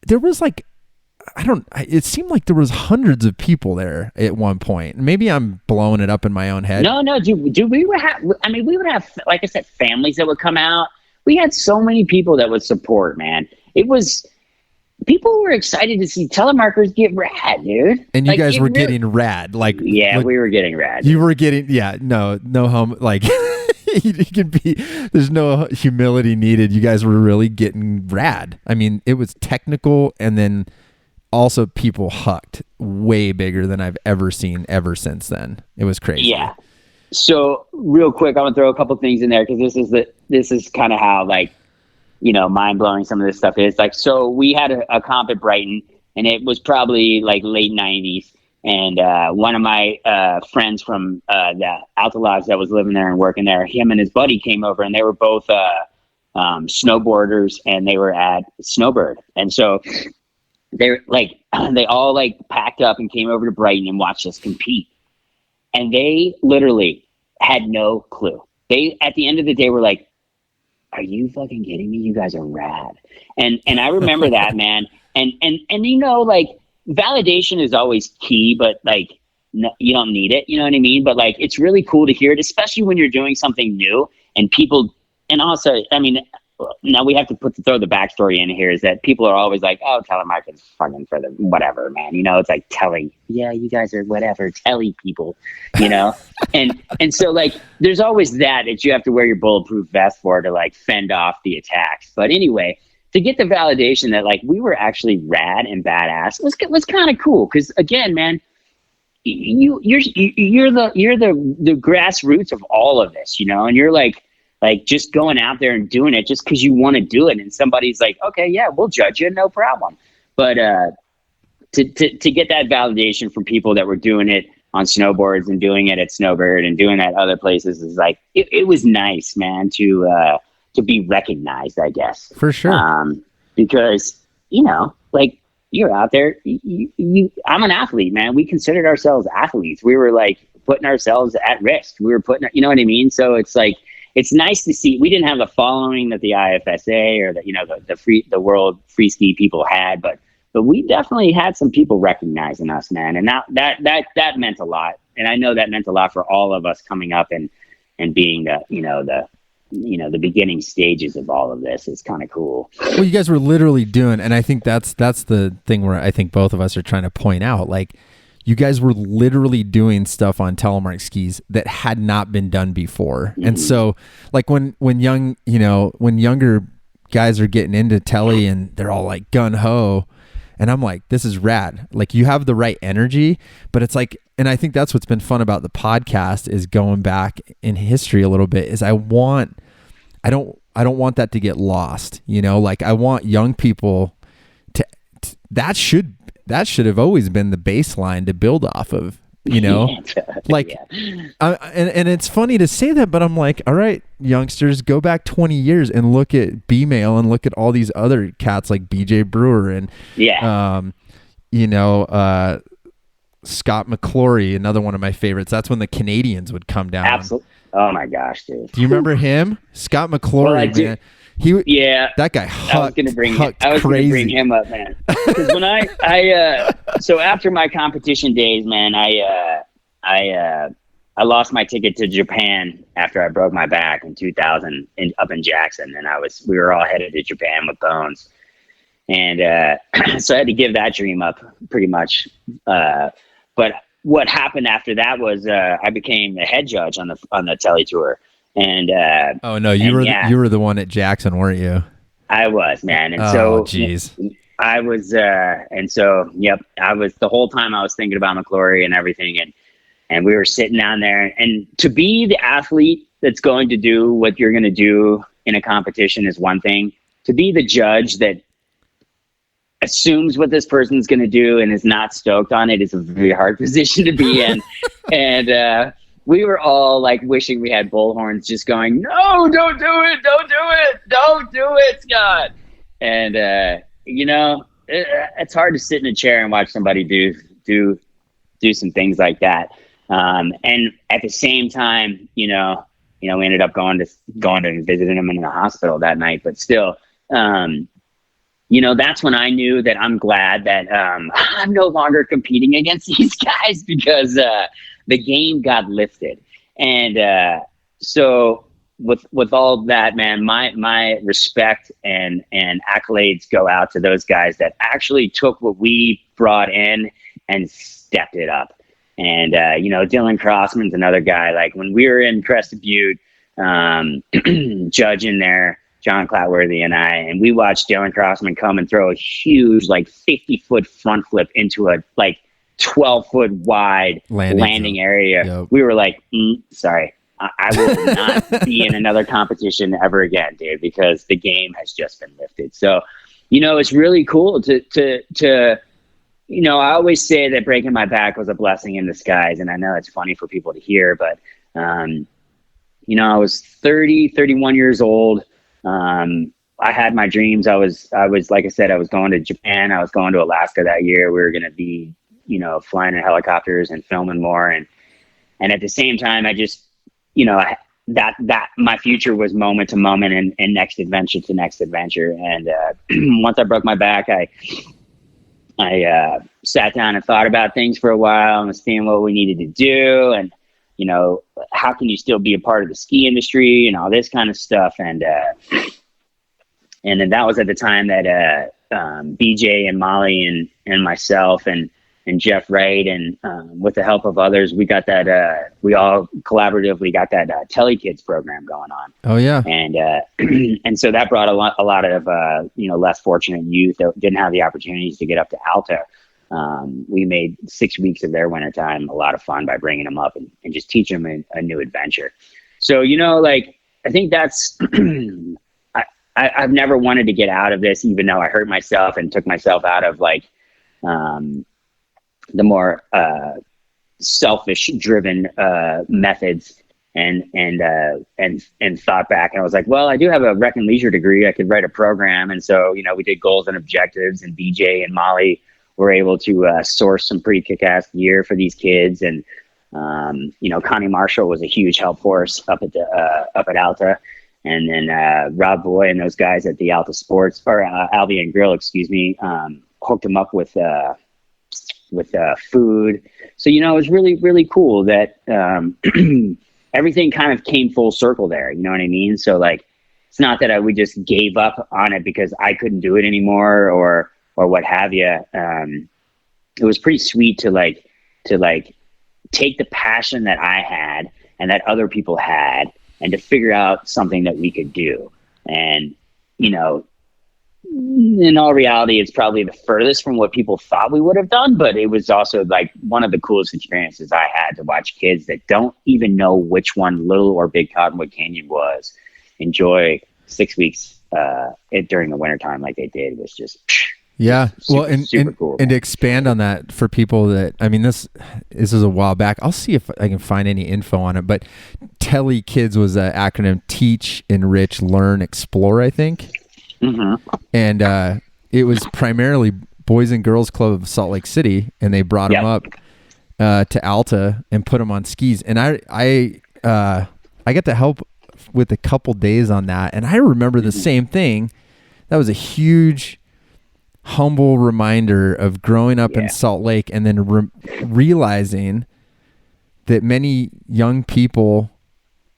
There was like, it seemed like there was hundreds of people there at one point. Maybe I'm blowing it up in my own head. No, dude, we would have, like I said, families that would come out. We had so many people that would support, man. People were excited to see telemarketers get rad, dude. And you guys were getting rad. Like, yeah, we were getting rad. You were getting, no home, like, you can be, there's no humility needed. You guys were really getting rad. I mean, it was technical, and then also people hucked way bigger than I've ever seen ever since then. It was crazy. Yeah. So real quick, I'm gonna throw a couple things in there, because this is kind of how, like, mind blowing some of this stuff is. Like, so we had a comp at Brighton, and it was probably like late 90s. And one of my friends from the Alta Lodge that was living there and working there, him and his buddy came over, and they were both snowboarders, and they were at Snowbird. And so they all like packed up and came over to Brighton and watched us compete. And they literally had no clue. They, at the end of the day, were like, are you fucking kidding me? You guys are rad. And I remember that, man. And like, validation is always key, but like, no, you don't need it. You know what I mean? But like, it's really cool to hear it, especially when you're doing something new and people, and also, I mean, now we have to throw the backstory in here, is that people are always like, oh, telemark is fucking for the whatever, man. It's like telly. Yeah, you guys are whatever, telly people, and so like there's always that you have to wear your bulletproof vest for, to like fend off the attacks. But anyway, to get the validation that like we were actually rad and badass was kind of cool, because again, man, you're the grassroots of all of this, and you're like just going out there and doing it just because you want to do it. And somebody's like, okay, yeah, we'll judge you, no problem. But to get that validation from people that were doing it on snowboards and doing it at Snowbird and doing that other places is like, it was nice, man, to be recognized, I guess. For sure. Because, like you're out there, I'm an athlete, man. We considered ourselves athletes. We were like putting ourselves at risk. We were putting, you know what I mean? So it's like, it's nice to see. We didn't have the following that the IFSA or the World Freeski people had, but we definitely had some people recognizing us, man, and that meant a lot. And I know that meant a lot for all of us coming up and being the beginning stages of all of this. Is kind of cool. Well, you guys were literally doing, and I think that's the thing where I think both of us are trying to point out, like, you guys were literally doing stuff on telemark skis that had not been done before. Mm-hmm. And so like when younger guys are getting into telly and they're all like gun ho, and I'm like, this is rad. Like, you have the right energy, but it's like, and I think that's what's been fun about the podcast is going back in history a little bit, is I don't want that to get lost. Like, I want young people to that should have always been the baseline to build off of, like, and it's funny to say that, but I'm like, all right, youngsters, go back 20 years and look at B-Mail and look at all these other cats like BJ Brewer and, Scott Mcclory, another one of my favorites. That's when the Canadians would come down. Absolutely. Oh my gosh, dude. Do you remember him? Scott Mcclory, man. That guy I was gonna bring him up, man. Because when so after my competition days, man, I lost my ticket to Japan after I broke my back in 2000 up in Jackson, and we were all headed to Japan with Bones, and so I had to give that dream up pretty much. But what happened after that was I became the head judge on the telly tour. And oh no, you were the one at Jackson, weren't you? I was, man. And I was I was, the whole time I was thinking about Mcclory and everything, and we were sitting down there, and to be the athlete that's going to do what you're going to do in a competition is one thing. To be the judge that assumes what this person's going to do and is not stoked on it is a very hard position to be in. And we were all like wishing we had bullhorns, just going, no, don't do it, Scott. And it's hard to sit in a chair and watch somebody do some things like that. And at the same time, we ended up going to visit him in the hospital that night, but still, that's when I knew that I'm glad that I'm no longer competing against these guys, because the game got lifted. And so with all that, man, my respect and accolades go out to those guys that actually took what we brought in and stepped it up. And Dylan Crossman's another guy. Like, when we were in Crested Butte judging there, John Clatworthy and I, and we watched Dylan Crossman come and throw a huge, like 50-foot front flip into a like 12-foot wide landing area. Yep. We were like, sorry, I will not be in another competition ever again, dude, because the game has just been lifted. So, it's really cool to I always say that breaking my back was a blessing in disguise, and I know it's funny for people to hear, but I was 31 years old. I had my dreams. I was, like I said, I was going to Japan. I was going to Alaska that year. We were going to be, flying in helicopters and filming more. And at the same time, I just, that my future was moment to moment and next adventure to next adventure. And, once I broke my back, I sat down and thought about things for a while and seeing what we needed to do. And, how can you still be a part of the ski industry and all this kind of stuff. And, And then that was at the time that BJ and Molly and myself and Jeff Wright and with the help of others, we got that we all collaboratively got that TeleKids program going on. Oh yeah, and and so that brought a lot of less fortunate youth that didn't have the opportunities to get up to Alta. We made 6 weeks of their wintertime a lot of fun by bringing them up and just teaching them a new adventure. So I think that's. I've never wanted to get out of this, even though I hurt myself and took myself out of the more selfish driven methods and thought back. And I was like, well, I do have a rec and leisure degree. I could write a program. And so, we did goals and objectives, and BJ and Molly were able to source some pretty kick-ass gear for these kids. And, Connie Marshall was a huge help for us up at Alta. And then Rob Boy and those guys at the Alta Sports or Albion Grill, hooked them up with food. So it was really, really cool that everything kind of came full circle there. You know what I mean? So it's not that we just gave up on it because I couldn't do it anymore or what have you. It was pretty sweet to take the passion that I had and that other people had, and to figure out something that we could do. And, in all reality, it's probably the furthest from what people thought we would have done, but it was also one of the coolest experiences I had to watch kids that don't even know which one Little or Big Cottonwood Canyon was enjoy 6 weeks during the wintertime like they did. Was just super cool. And to expand on that for people that, this is a while back. I'll see if I can find any info on it, but TeleKids was an acronym: Teach, Enrich, Learn, Explore, I think. Mm-hmm. And it was primarily Boys and Girls Club of Salt Lake City, and they brought them up to Alta and put them on skis. And I got to help with a couple days on that, and I remember the same thing. That was a huge, humble reminder of growing up in Salt Lake, and then realizing that many young people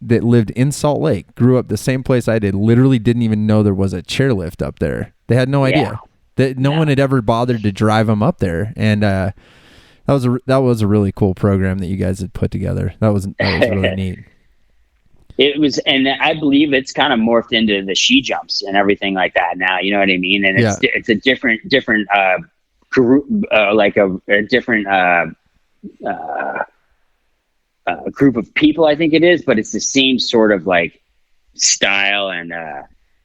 that lived in Salt Lake grew up the same place I did, literally didn't even know there was a chairlift up there. They had no idea that no one had ever bothered to drive them up there. And that was a really cool program that you guys had put together. That was really neat. It was, and I believe it's kind of morphed into the ski jumps and everything like that now. You know what I mean? And it's a different group, a different group of people, I think it is, but it's the same sort of style and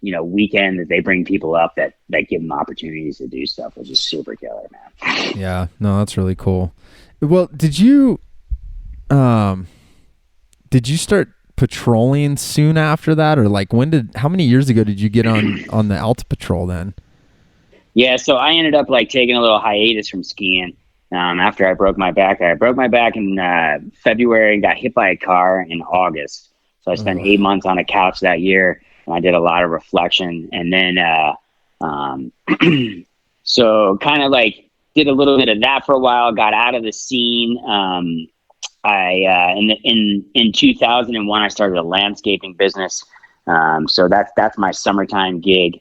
weekend that they bring people up that give them opportunities to do stuff, which is super killer, man. Yeah, no, that's really cool. Well, did you start patrolling soon after that, or how many years ago did you get on the Alta Patrol then? Yeah, so I ended up taking a little hiatus from skiing after I broke my back. I broke my back in February and got hit by a car in August. So I spent 8 months on a couch that year, and I did a lot of reflection. And then so kind of did a little bit of that for a while, got out of the scene. In 2001, I started a landscaping business. So that's my summertime gig.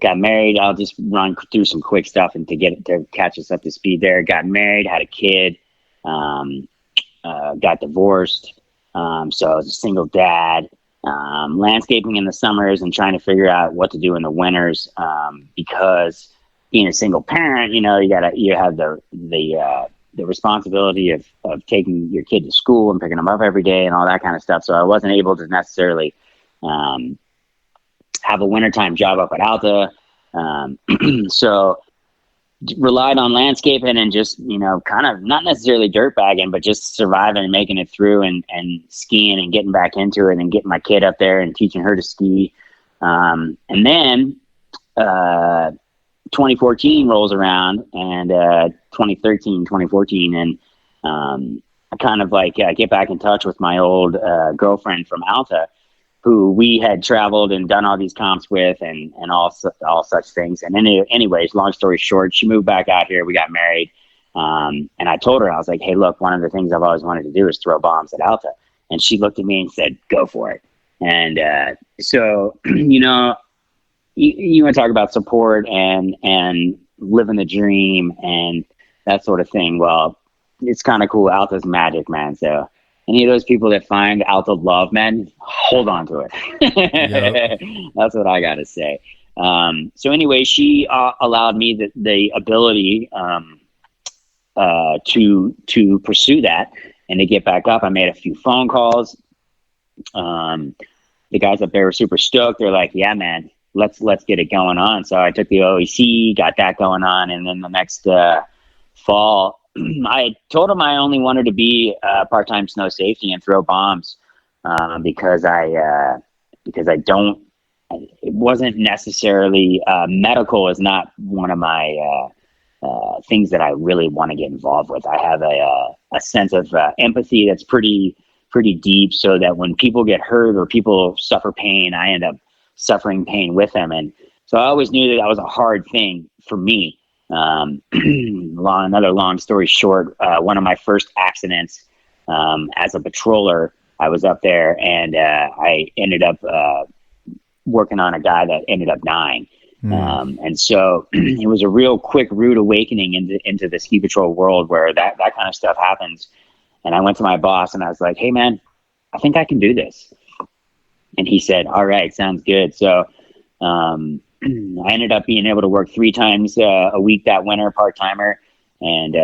Got married. I'll just run through some quick stuff and to catch us up to speed there. Got married, had a kid, got divorced. So I was a single dad, landscaping in the summers and trying to figure out what to do in the winters. Because being a single parent, you have the responsibility of taking your kid to school and picking them up every day and all that kind of stuff. So I wasn't able to necessarily have a wintertime job up at Alta. So relied on landscaping and just, kind of not necessarily dirt bagging, but just surviving and making it through and skiing and getting back into it and getting my kid up there and teaching her to ski. And then 2014 rolls around and 2014, and I kind of get back in touch with my old girlfriend from Alta, who we had traveled and done all these comps with and all such things. And anyways, long story short, she moved back out here. We got married. And I told her, I was like, hey, look, one of the things I've always wanted to do is throw bombs at Alta. And she looked at me and said, go for it. And so, you want to talk about support and living the dream and that sort of thing. Well, it's kind of cool. Alta's magic, man. So any of those people that find Alta love, man, hold on to it. Yep. That's what I got to say. So anyway, she allowed me the ability to pursue that and to get back up. I made a few phone calls. The guys up there were super stoked. They're like, yeah, man, let's get it going on. So I took the OEC, got that going on. And then the next fall, I told them I only wanted to be part-time snow safety and throw bombs because I don't, it wasn't necessarily, medical is not one of my things that I really want to get involved with. I have a sense of empathy that's pretty deep, so that when people get hurt or people suffer pain, I end up suffering pain with them. And so I always knew that was a hard thing for me. Another long story short, one of my first accidents as a patroller, I was up there and I ended up working on a guy that ended up dying. And so it was a real quick, rude awakening into the ski patrol world where that kind of stuff happens. And I went to my boss and I was like, hey man, I think I can do this. And he said, all right, sounds good. So I ended up being able to work 3 times a week that winter, part-timer, and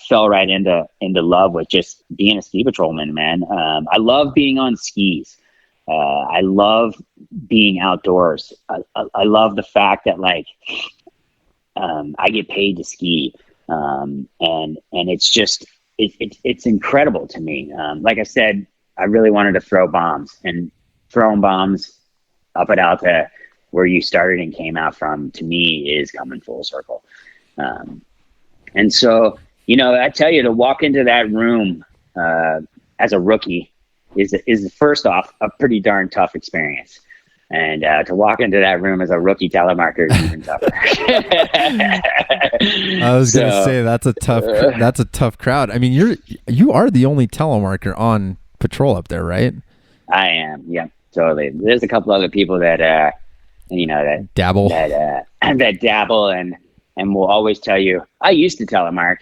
fell right into love with just being a ski patrolman, man. I love being on skis. I love being outdoors. I love the fact that like I get paid to ski, and it's just it's incredible to me. Like I said, I really wanted to throw bombs, and throwing bombs up at Alta, where you started and came out from, to me is coming full circle. And so, I tell you, to walk into that room as a rookie is first off a pretty darn tough experience. And to walk into that room as a rookie telemarker is even tougher. I was going to say that's a tough crowd. I mean, you are the only telemarker on patrol up there, right? I am. Yeah, totally. There's a couple other people that that dabble, that dabble, and will always tell you, I used to telemark,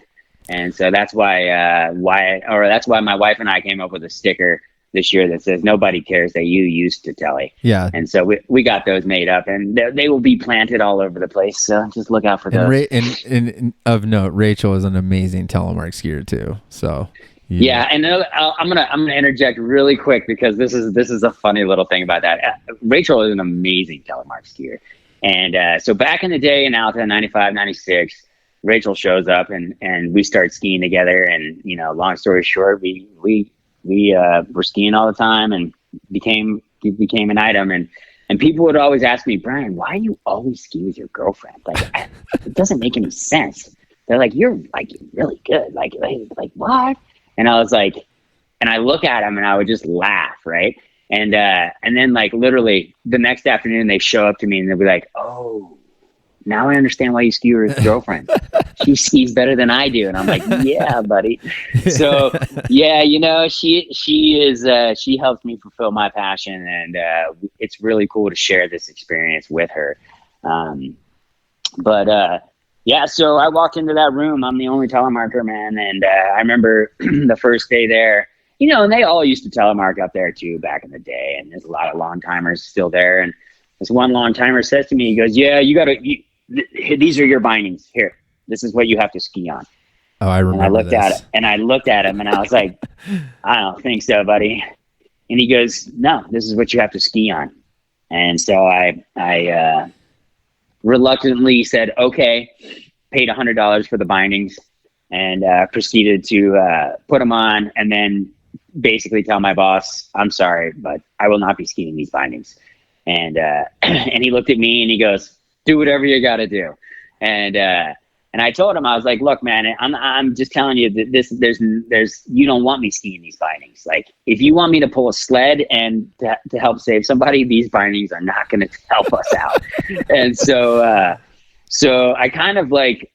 and so that's why that's why my wife and I came up with a sticker this year that says nobody cares that you used to tele. Yeah. And so we got those made up, and they will be planted all over the place. So just look out for those. And of note, Rachel is an amazing telemark skier too. So yeah. And I'm gonna interject really quick because this is a funny little thing about that. Rachel is an amazing telemark skier. And so back in the day in Alta, 95, 96, Rachel shows up and we start skiing together. And, long story short, we were skiing all the time and became an item. And people would always ask me, Brian, why do you always ski with your girlfriend? Like, it doesn't make any sense. They're like, you're like really good. Like what? And I was like, and I look at them and I would just laugh. Right. And then like literally the next afternoon they show up to me and they'll be like, oh, now I understand why you ski with your girlfriend. She skis better than I do. And I'm like, yeah, buddy. So yeah, she helps me fulfill my passion, and it's really cool to share this experience with her. Yeah, so I walked into that room. I'm the only telemarker, man. And I remember the first day there, and they all used to telemark up there too back in the day. And there's a lot of long timers still there. And this one long timer says to me, he goes, yeah, these are your bindings. Here, this is what you have to ski on. Oh, I remember. And I looked at him and I was like, I don't think so, buddy. And he goes, no, this is what you have to ski on. And so I reluctantly said, okay, paid $100 for the bindings, and proceeded to put them on, and then basically tell my boss, I'm sorry, but I will not be skiing these bindings. And and he looked at me and he goes, do whatever you got to do. And I told him, I was like, look, man, I'm just telling you that there's you don't want me skiing these bindings. Like, if you want me to pull a sled and to help save somebody, these bindings are not going to help us out. And so I kind of like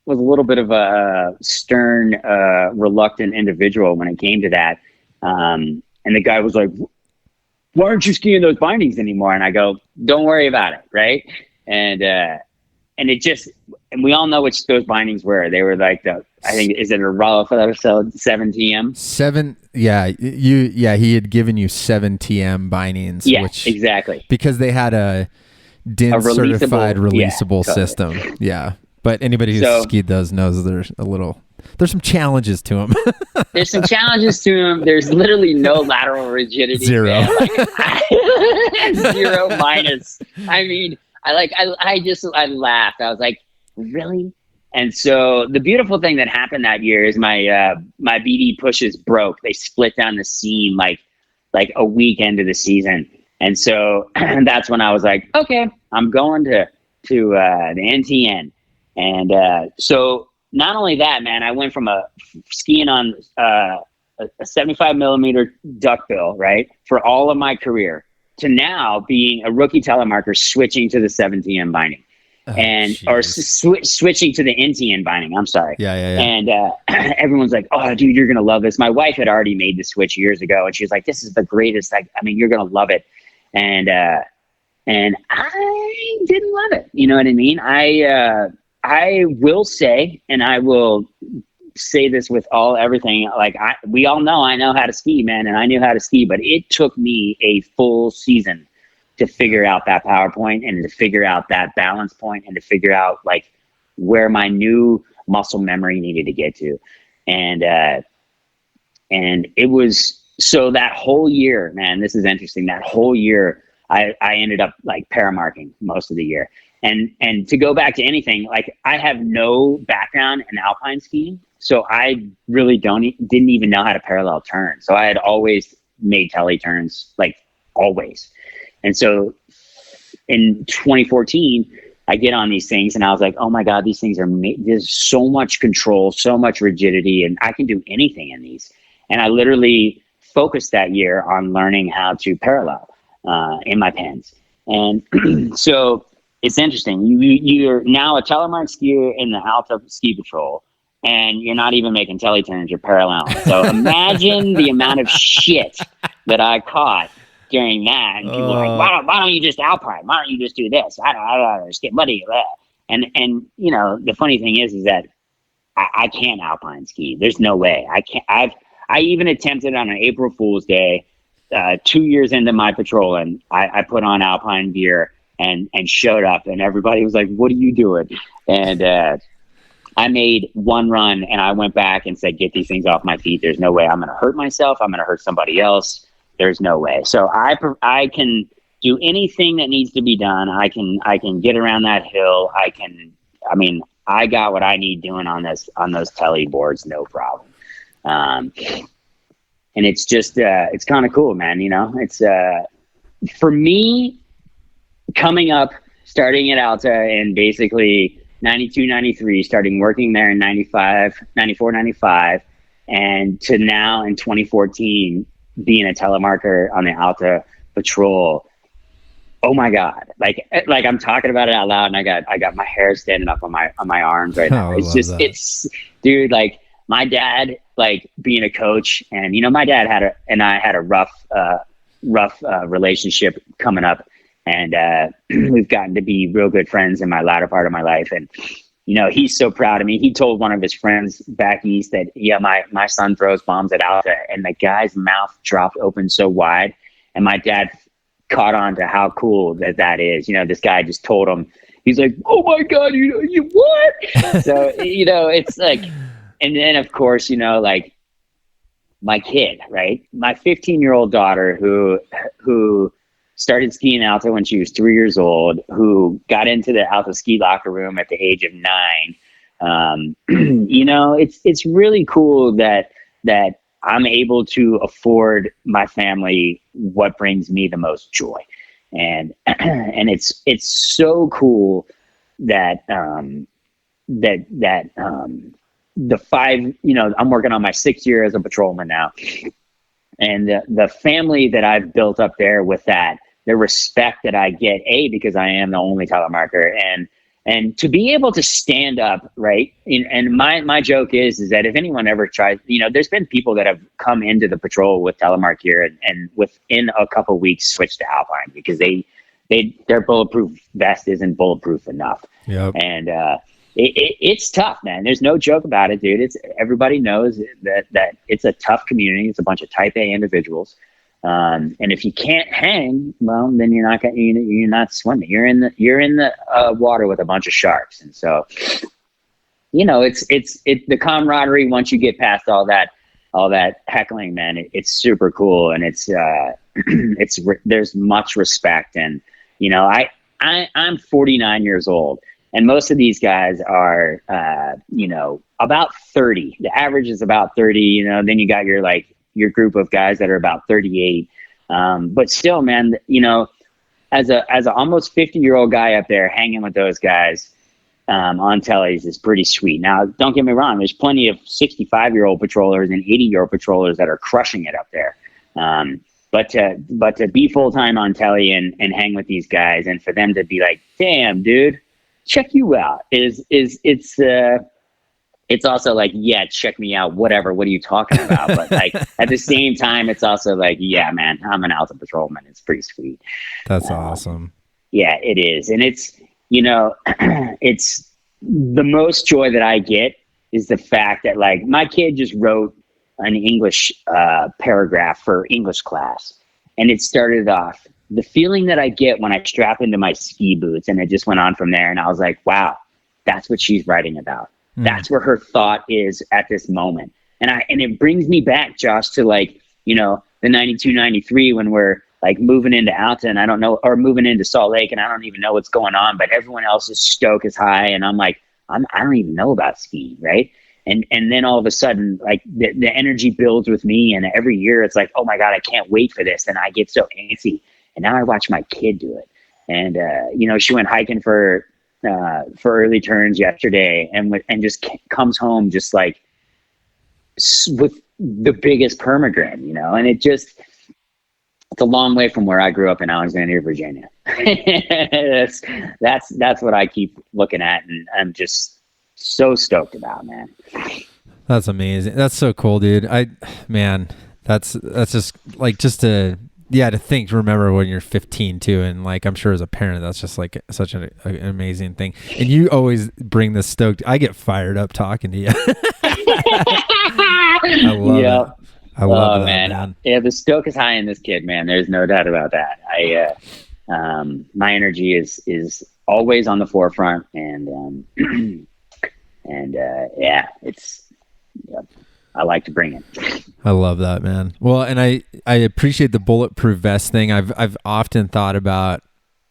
was a little bit of a stern, reluctant individual when it came to that. And the guy was like, why aren't you skiing those bindings anymore? And I go, don't worry about it. Right. And it just, and we all know which those bindings were. They were like I think, is it a rough episode 7 TM? 7. Yeah. He had given you 7 TM bindings. Yeah, which, exactly. Because they had a DIN certified releasable system. Yeah. But anybody who's skied those knows there's some challenges to them. There's some challenges to them. There's literally no lateral rigidity. 0. Like, 0 minus. I mean, I laughed. I was like, really? And so the beautiful thing that happened that year is my BD pushes broke. They split down the seam like a week into the season. And so that's when I was like, okay, I'm going to the NTN. And so not only that, man, I went from skiing on a 75 millimeter duckbill, right, for all of my career, to now being a rookie telemarker switching to the 7 TM binding. Switching to the NTN binding. I'm sorry. Yeah. And everyone's like, "Oh, dude, you're gonna love this." My wife had already made the switch years ago, and she was like, "This is the greatest. I mean, you're gonna love it." And I didn't love it. You know what I mean? I will say, and I will say this with everything. Like we all know, I know how to ski, man, and I knew how to ski, but it took me a full season to figure out that power point and to figure out that balance point and to figure out like where my new muscle memory needed to get to. And it was, so that whole year, man, this is interesting. That whole year I ended up like paramarking most of the year. And to go back to anything, like I have no background in alpine skiing. So I really didn't even know how to parallel turn. So I had always made telly turns, like always. And so in 2014, I get on these things and I was like, oh my God, these things there's so much control, so much rigidity, and I can do anything in these. And I literally focused that year on learning how to parallel in my pens. And so it's interesting. You're now a telemark skier in the Alta Ski Patrol, and you're not even making telly turns, you're paralleling. So imagine the amount of shit that I caught during that, and people were like, why don't you just alpine? Why don't you just do this? I don't just get muddy. And you know, the funny thing is that I can't alpine ski. There's no way. I can't. I even attempted on an April Fool's Day, 2 years into my patrol, and I put on alpine gear and showed up, and everybody was like, what are you doing? And I made one run, and I went back and said, get these things off my feet. There's no way I'm going to hurt myself. I'm going to hurt somebody else. There's no way. So I can do anything that needs to be done. I can get around that hill. I got what I need doing on those telly boards, no problem. And it's just, it's kind of cool, man. You know, it's, for me, coming up, starting at Alta in basically 92, 93, starting working there in 95, 94, 95, and to now in 2014, being a telemarker on the Alta Patrol. Oh my God. Like I'm talking about it out loud, and I got my hair standing up on my arms right now. It's dude, like my dad, like being a coach, and you know, my dad had a rough relationship coming up, and we've gotten to be real good friends in my latter part of my life. And you know, he's so proud of me. He told one of his friends back east that, yeah, my son throws bombs at Alta, and the guy's mouth dropped open so wide. And my dad caught on to how cool that is. You know, this guy just told him, he's like, oh my God, you what? So, you know, it's like, and then of course, you know, like my kid, right? My 15-year-old daughter who started skiing Alta when she was 3 years old, who got into the Alta ski locker room at the age of 9. You know, it's really cool that I'm able to afford my family what brings me the most joy. And it's so cool that the 5, you know, I'm working on my 6th year as a patrolman now. And the family that I've built up there with that, the respect that I get, because I am the only telemarker, and And to be able to stand up, right? And my joke is that if anyone ever tries, there's been people that have come into the patrol with Telemark here and within a couple of weeks switched to Alpine because their bulletproof vest isn't bulletproof enough. Yep. And it's tough, man. There's no joke about it, dude. Everybody knows that it's a tough community. It's a bunch of type A individuals. And if you can't hang, well, then you're not swimming. You're in the water with a bunch of sharks. And so, it's the camaraderie. Once you get past all that heckling, man, it's super cool. And it's there's much respect. And, I'm 49 years old and most of these guys are, about 30. The average is about 30, then you got your group of guys that are about 38. But still, man, as a almost 50-year-old guy up there hanging with those guys on tellies is pretty sweet. Now, don't get me wrong. There's plenty of 65-year-old patrollers and 80-year-old patrollers that are crushing it up there. But to be full-time on telly and hang with these guys and for them to be like, damn, dude, check you out it's also like, yeah, check me out, whatever. What are you talking about? But like at the same time, it's also like, yeah, man, I'm an Alta patrolman. It's pretty sweet. That's awesome. Yeah, it is. And it's, it's the most joy that I get is the fact that like my kid just wrote an English paragraph for English class. And it started off, the feeling that I get when I strap into my ski boots, and it just went on from there. And I was like, wow, that's what she's writing about. That's where her thought is at this moment. And it brings me back, Josh, to like, the 92, 93 when we're like moving into Alta and I don't know, or moving into Salt Lake and I don't even know what's going on, but everyone else's stoke is high. And I'm like, I don't even know about skiing. Right. And then all of a sudden, like the energy builds with me. And every year it's like, oh my God, I can't wait for this. And I get so antsy. And now I watch my kid do it. And, she went hiking for early turns yesterday and just comes home just like with the biggest permagrin, and it's a long way from where I grew up in Alexandria, Virginia. that's what I keep looking at and I'm just so stoked about, man. That's amazing. That's so cool, dude. That's just like to remember when you're 15 too. And like, I'm sure as a parent, that's just like such an amazing thing. And you always bring this stoked. I get fired up talking to you. I love it. I love that, man. Yeah, the stoke is high in this kid, man. There's no doubt about that. My energy is always on the forefront and I like to bring it. I love that, man. Well, and I appreciate the bulletproof vest thing. I've often thought about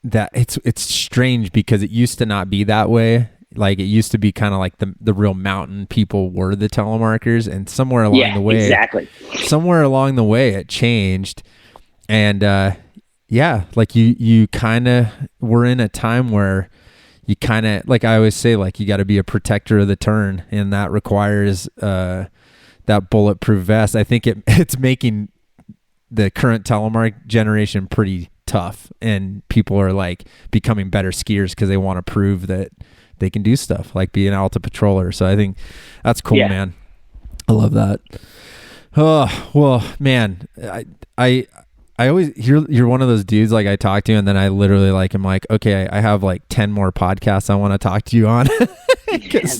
that. It's strange because it used to not be that way. Like it used to be kind of like the real mountain people were the telemarkers, and somewhere along the way, somewhere along the way it changed. And like you kind of were in a time where you kind of, like I always say, like you got to be a protector of the turn, and that requires that bulletproof vest. I think it's making the current telemark generation pretty tough, and people are like becoming better skiers because they want to prove that they can do stuff like be an Alta patroller. So I think that's cool, man. I love that. Oh, well, man, I always you're one of those dudes like I talk to, and then I literally like I'm like, okay, I have like 10 more podcasts I want to talk to you on.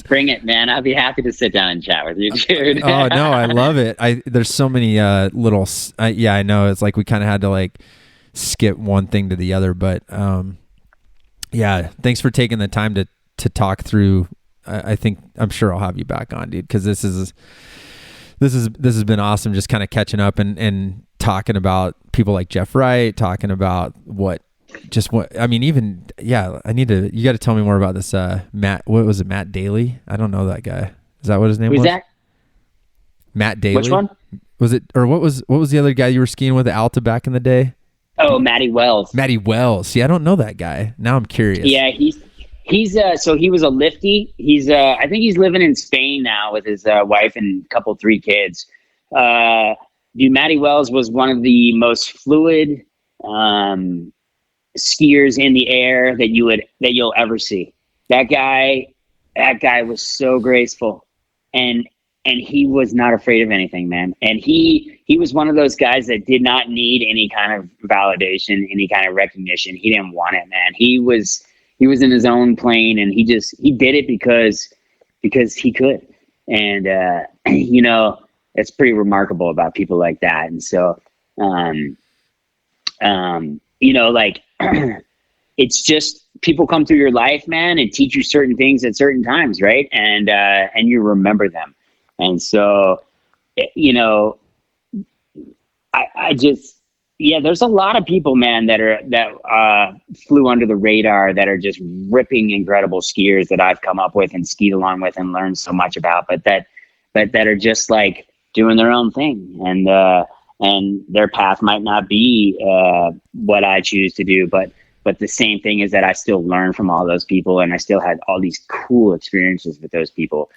Bring it, man. I'd be happy to sit down and chat with you, dude. Oh no, I love it. There's so many little. I know it's like we kind of had to like skip one thing to the other, but yeah. Thanks for taking the time to talk through. I'm sure I'll have you back on, dude, because this has been awesome. Just kind of catching up and talking about people like Jeff Wright, talking about you got to tell me more about this Matt. What was it, Matt Daly? I don't know that guy. Is that what his name was? That Matt Daly? Which one was it? Or what was the other guy you were skiing with at Alta back in the day? Oh, Matty Wells. See, I don't know that guy. Now I'm curious. Yeah, he's so he was a lifty. He's I think he's living in Spain now with his wife and three kids. Matty Wells was one of the most fluid skiers in the air that you'll ever see. that guy was so graceful, and he was not afraid of anything, man. And he was one of those guys that did not need any kind of validation, any kind of recognition. He didn't want it, man. He was in his own plane, and he did it because he could. And you know, it's pretty remarkable about people like that. And so you know, like it's just people come through your life, man, and teach you certain things at certain times, right? And you remember them. And so, you know, I just, yeah, there's a lot of people, man, that flew under the radar, that are just ripping, incredible skiers that I've come up with and skied along with and learned so much about, but that are just like doing their own thing. And their path might not be what I choose to do, but the same thing is that I still learn from all those people, and I still had all these cool experiences with those people,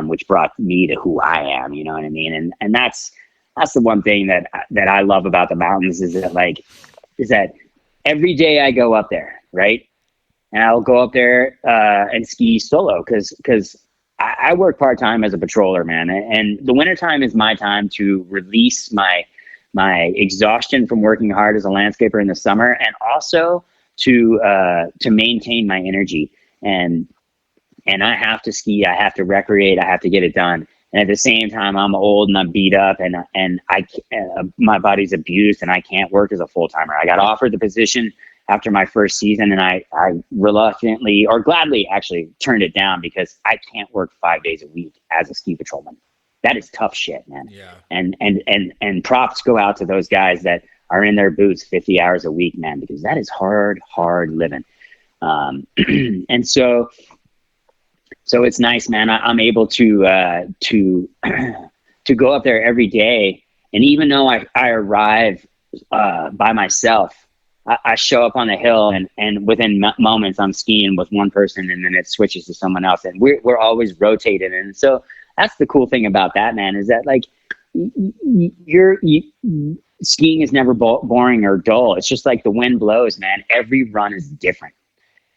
which brought me to who I am. You know what I mean? And that's the one thing that I love about the mountains, is that every day I go up there, right? And I'll go up there and ski solo because I work part-time as a patroller, man. And the wintertime is my time to release my exhaustion from working hard as a landscaper in the summer, and also to maintain my energy. And I have to ski, I have to recreate, I have to get it done. And at the same time, I'm old and I'm beat up, and my body's abused, and I can't work as a full-timer. I got offered the position after my first season, and I reluctantly, or gladly actually, turned it down, because I can't work 5 days a week as a ski patrolman. That is tough shit, man. Yeah. And props go out to those guys that are in their boots 50 hours a week, man, because that is hard living. And so it's nice, man. I'm able to go up there every day. And even though I arrive by myself, I show up on the hill, and within moments I'm skiing with one person, and then it switches to someone else, and we're always rotated. And so that's the cool thing about that, man, is that like skiing is never boring or dull. It's just like the wind blows, man. Every run is different.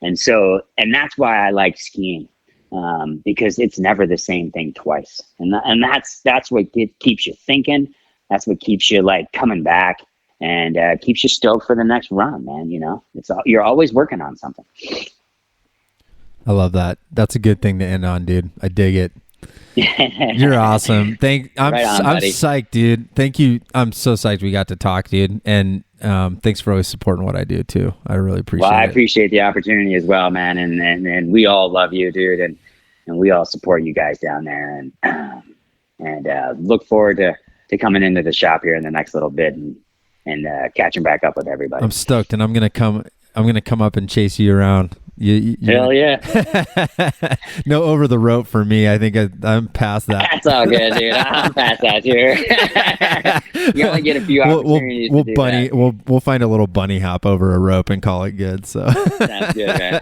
And that's why I like skiing, because it's never the same thing twice. And that's what keeps you thinking. That's what keeps you like coming back, and keeps you stoked for the next run, man. You know, you're always working on something. I love that. That's a good thing to end on, dude. I dig it. You're awesome. I'm psyched, dude. Thank you. I'm so psyched we got to talk, dude. And thanks for always supporting what I do too. I really appreciate it. Well, I appreciate the opportunity as well, man. And we all love you, dude. And we all support you guys down there. And look forward to coming into the shop here in the next little bit and catching back up with everybody. I'm stoked, and I'm gonna come up and chase you around. Hell yeah. No over the rope for me. I think I'm past that. That's all good, dude. I'm past that too. You only get a few opportunities to do that. We'll find a little bunny hop over a rope and call it good. So sounds good, man.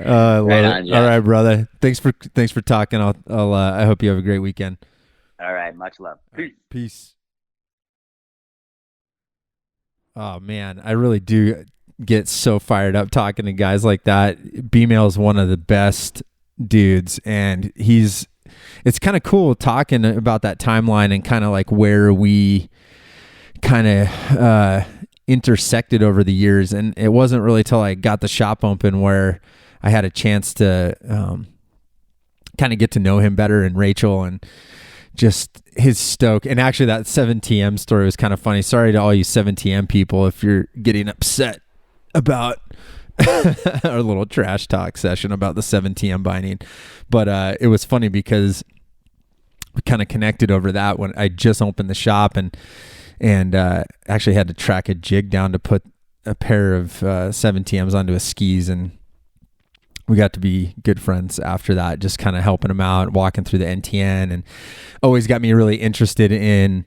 I love it. All right, brother. Thanks for talking. I hope you have a great weekend. All right, much love. Peace. Oh man, I really do get so fired up talking to guys like that. B-Mail is one of the best dudes, and it's kind of cool talking about that timeline and kind of like where we kind of intersected over the years. And it wasn't really till I got the shop open where I had a chance to kind of get to know him better, and Rachel, and just his stoke. And actually that 7TM story was kind of funny. Sorry to all you 7TM people if you're getting upset about our little trash talk session about the 7TM binding. But it was funny because we kind of connected over that when I just opened the shop, and actually had to track a jig down to put a pair of 7TMs onto his skis, and we got to be good friends after that, just kind of helping him out, walking through the NTN, and always got me really interested in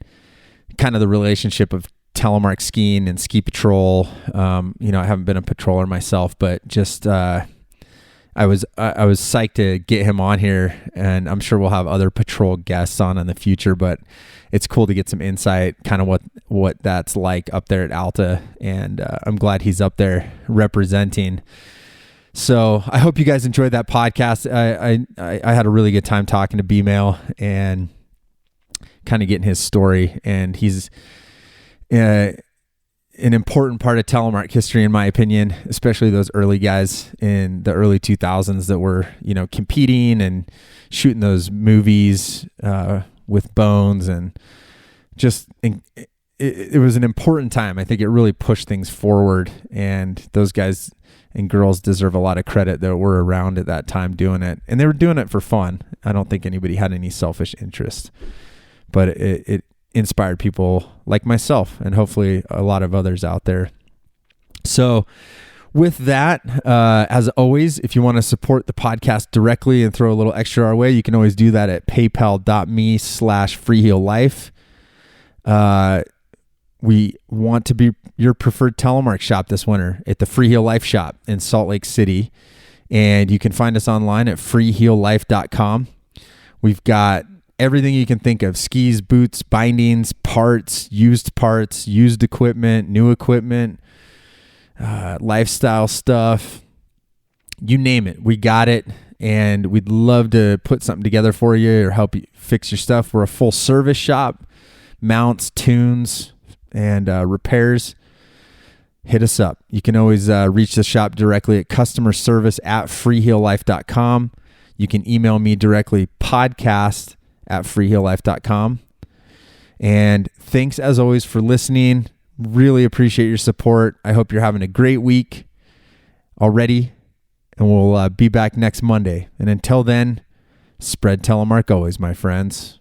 kind of the relationship of telemark skiing and ski patrol. I haven't been a patroller myself, but just I was psyched to get him on here, and I'm sure we'll have other patrol guests on in the future, but it's cool to get some insight, kind of what that's like up there at Alta. And I'm glad he's up there representing So I hope you guys enjoyed that podcast. I had a really good time talking to B-Mail and kind of getting his story. And he's an important part of telemark history, in my opinion, especially those early guys in the early 2000s that were, competing and shooting those movies with Bones, and just it was an important time. I think it really pushed things forward, and those guys and girls deserve a lot of credit that were around at that time doing it. And they were doing it for fun. I don't think anybody had any selfish interest, but it inspired people like myself and hopefully a lot of others out there. So with that, as always, if you want to support the podcast directly and throw a little extra our way, you can always do that at paypal.me/freeheellife. We want to be your preferred telemark shop this winter at the Freeheel Life Shop in Salt Lake City. And you can find us online at freeheellife.com. We've got everything you can think of: skis, boots, bindings, parts, used equipment, new equipment, lifestyle stuff, you name it. We got it. And we'd love to put something together for you or help you fix your stuff. We're a full service shop, mounts, tunes, and repairs. Hit us up. You can always reach the shop directly at customerservice@freeheellife.com. You can email me directly, podcast@freeheellife.com. And thanks as always for listening. Really appreciate your support. I hope you're having a great week already, and we'll be back next Monday. And until then, spread telemark always, my friends.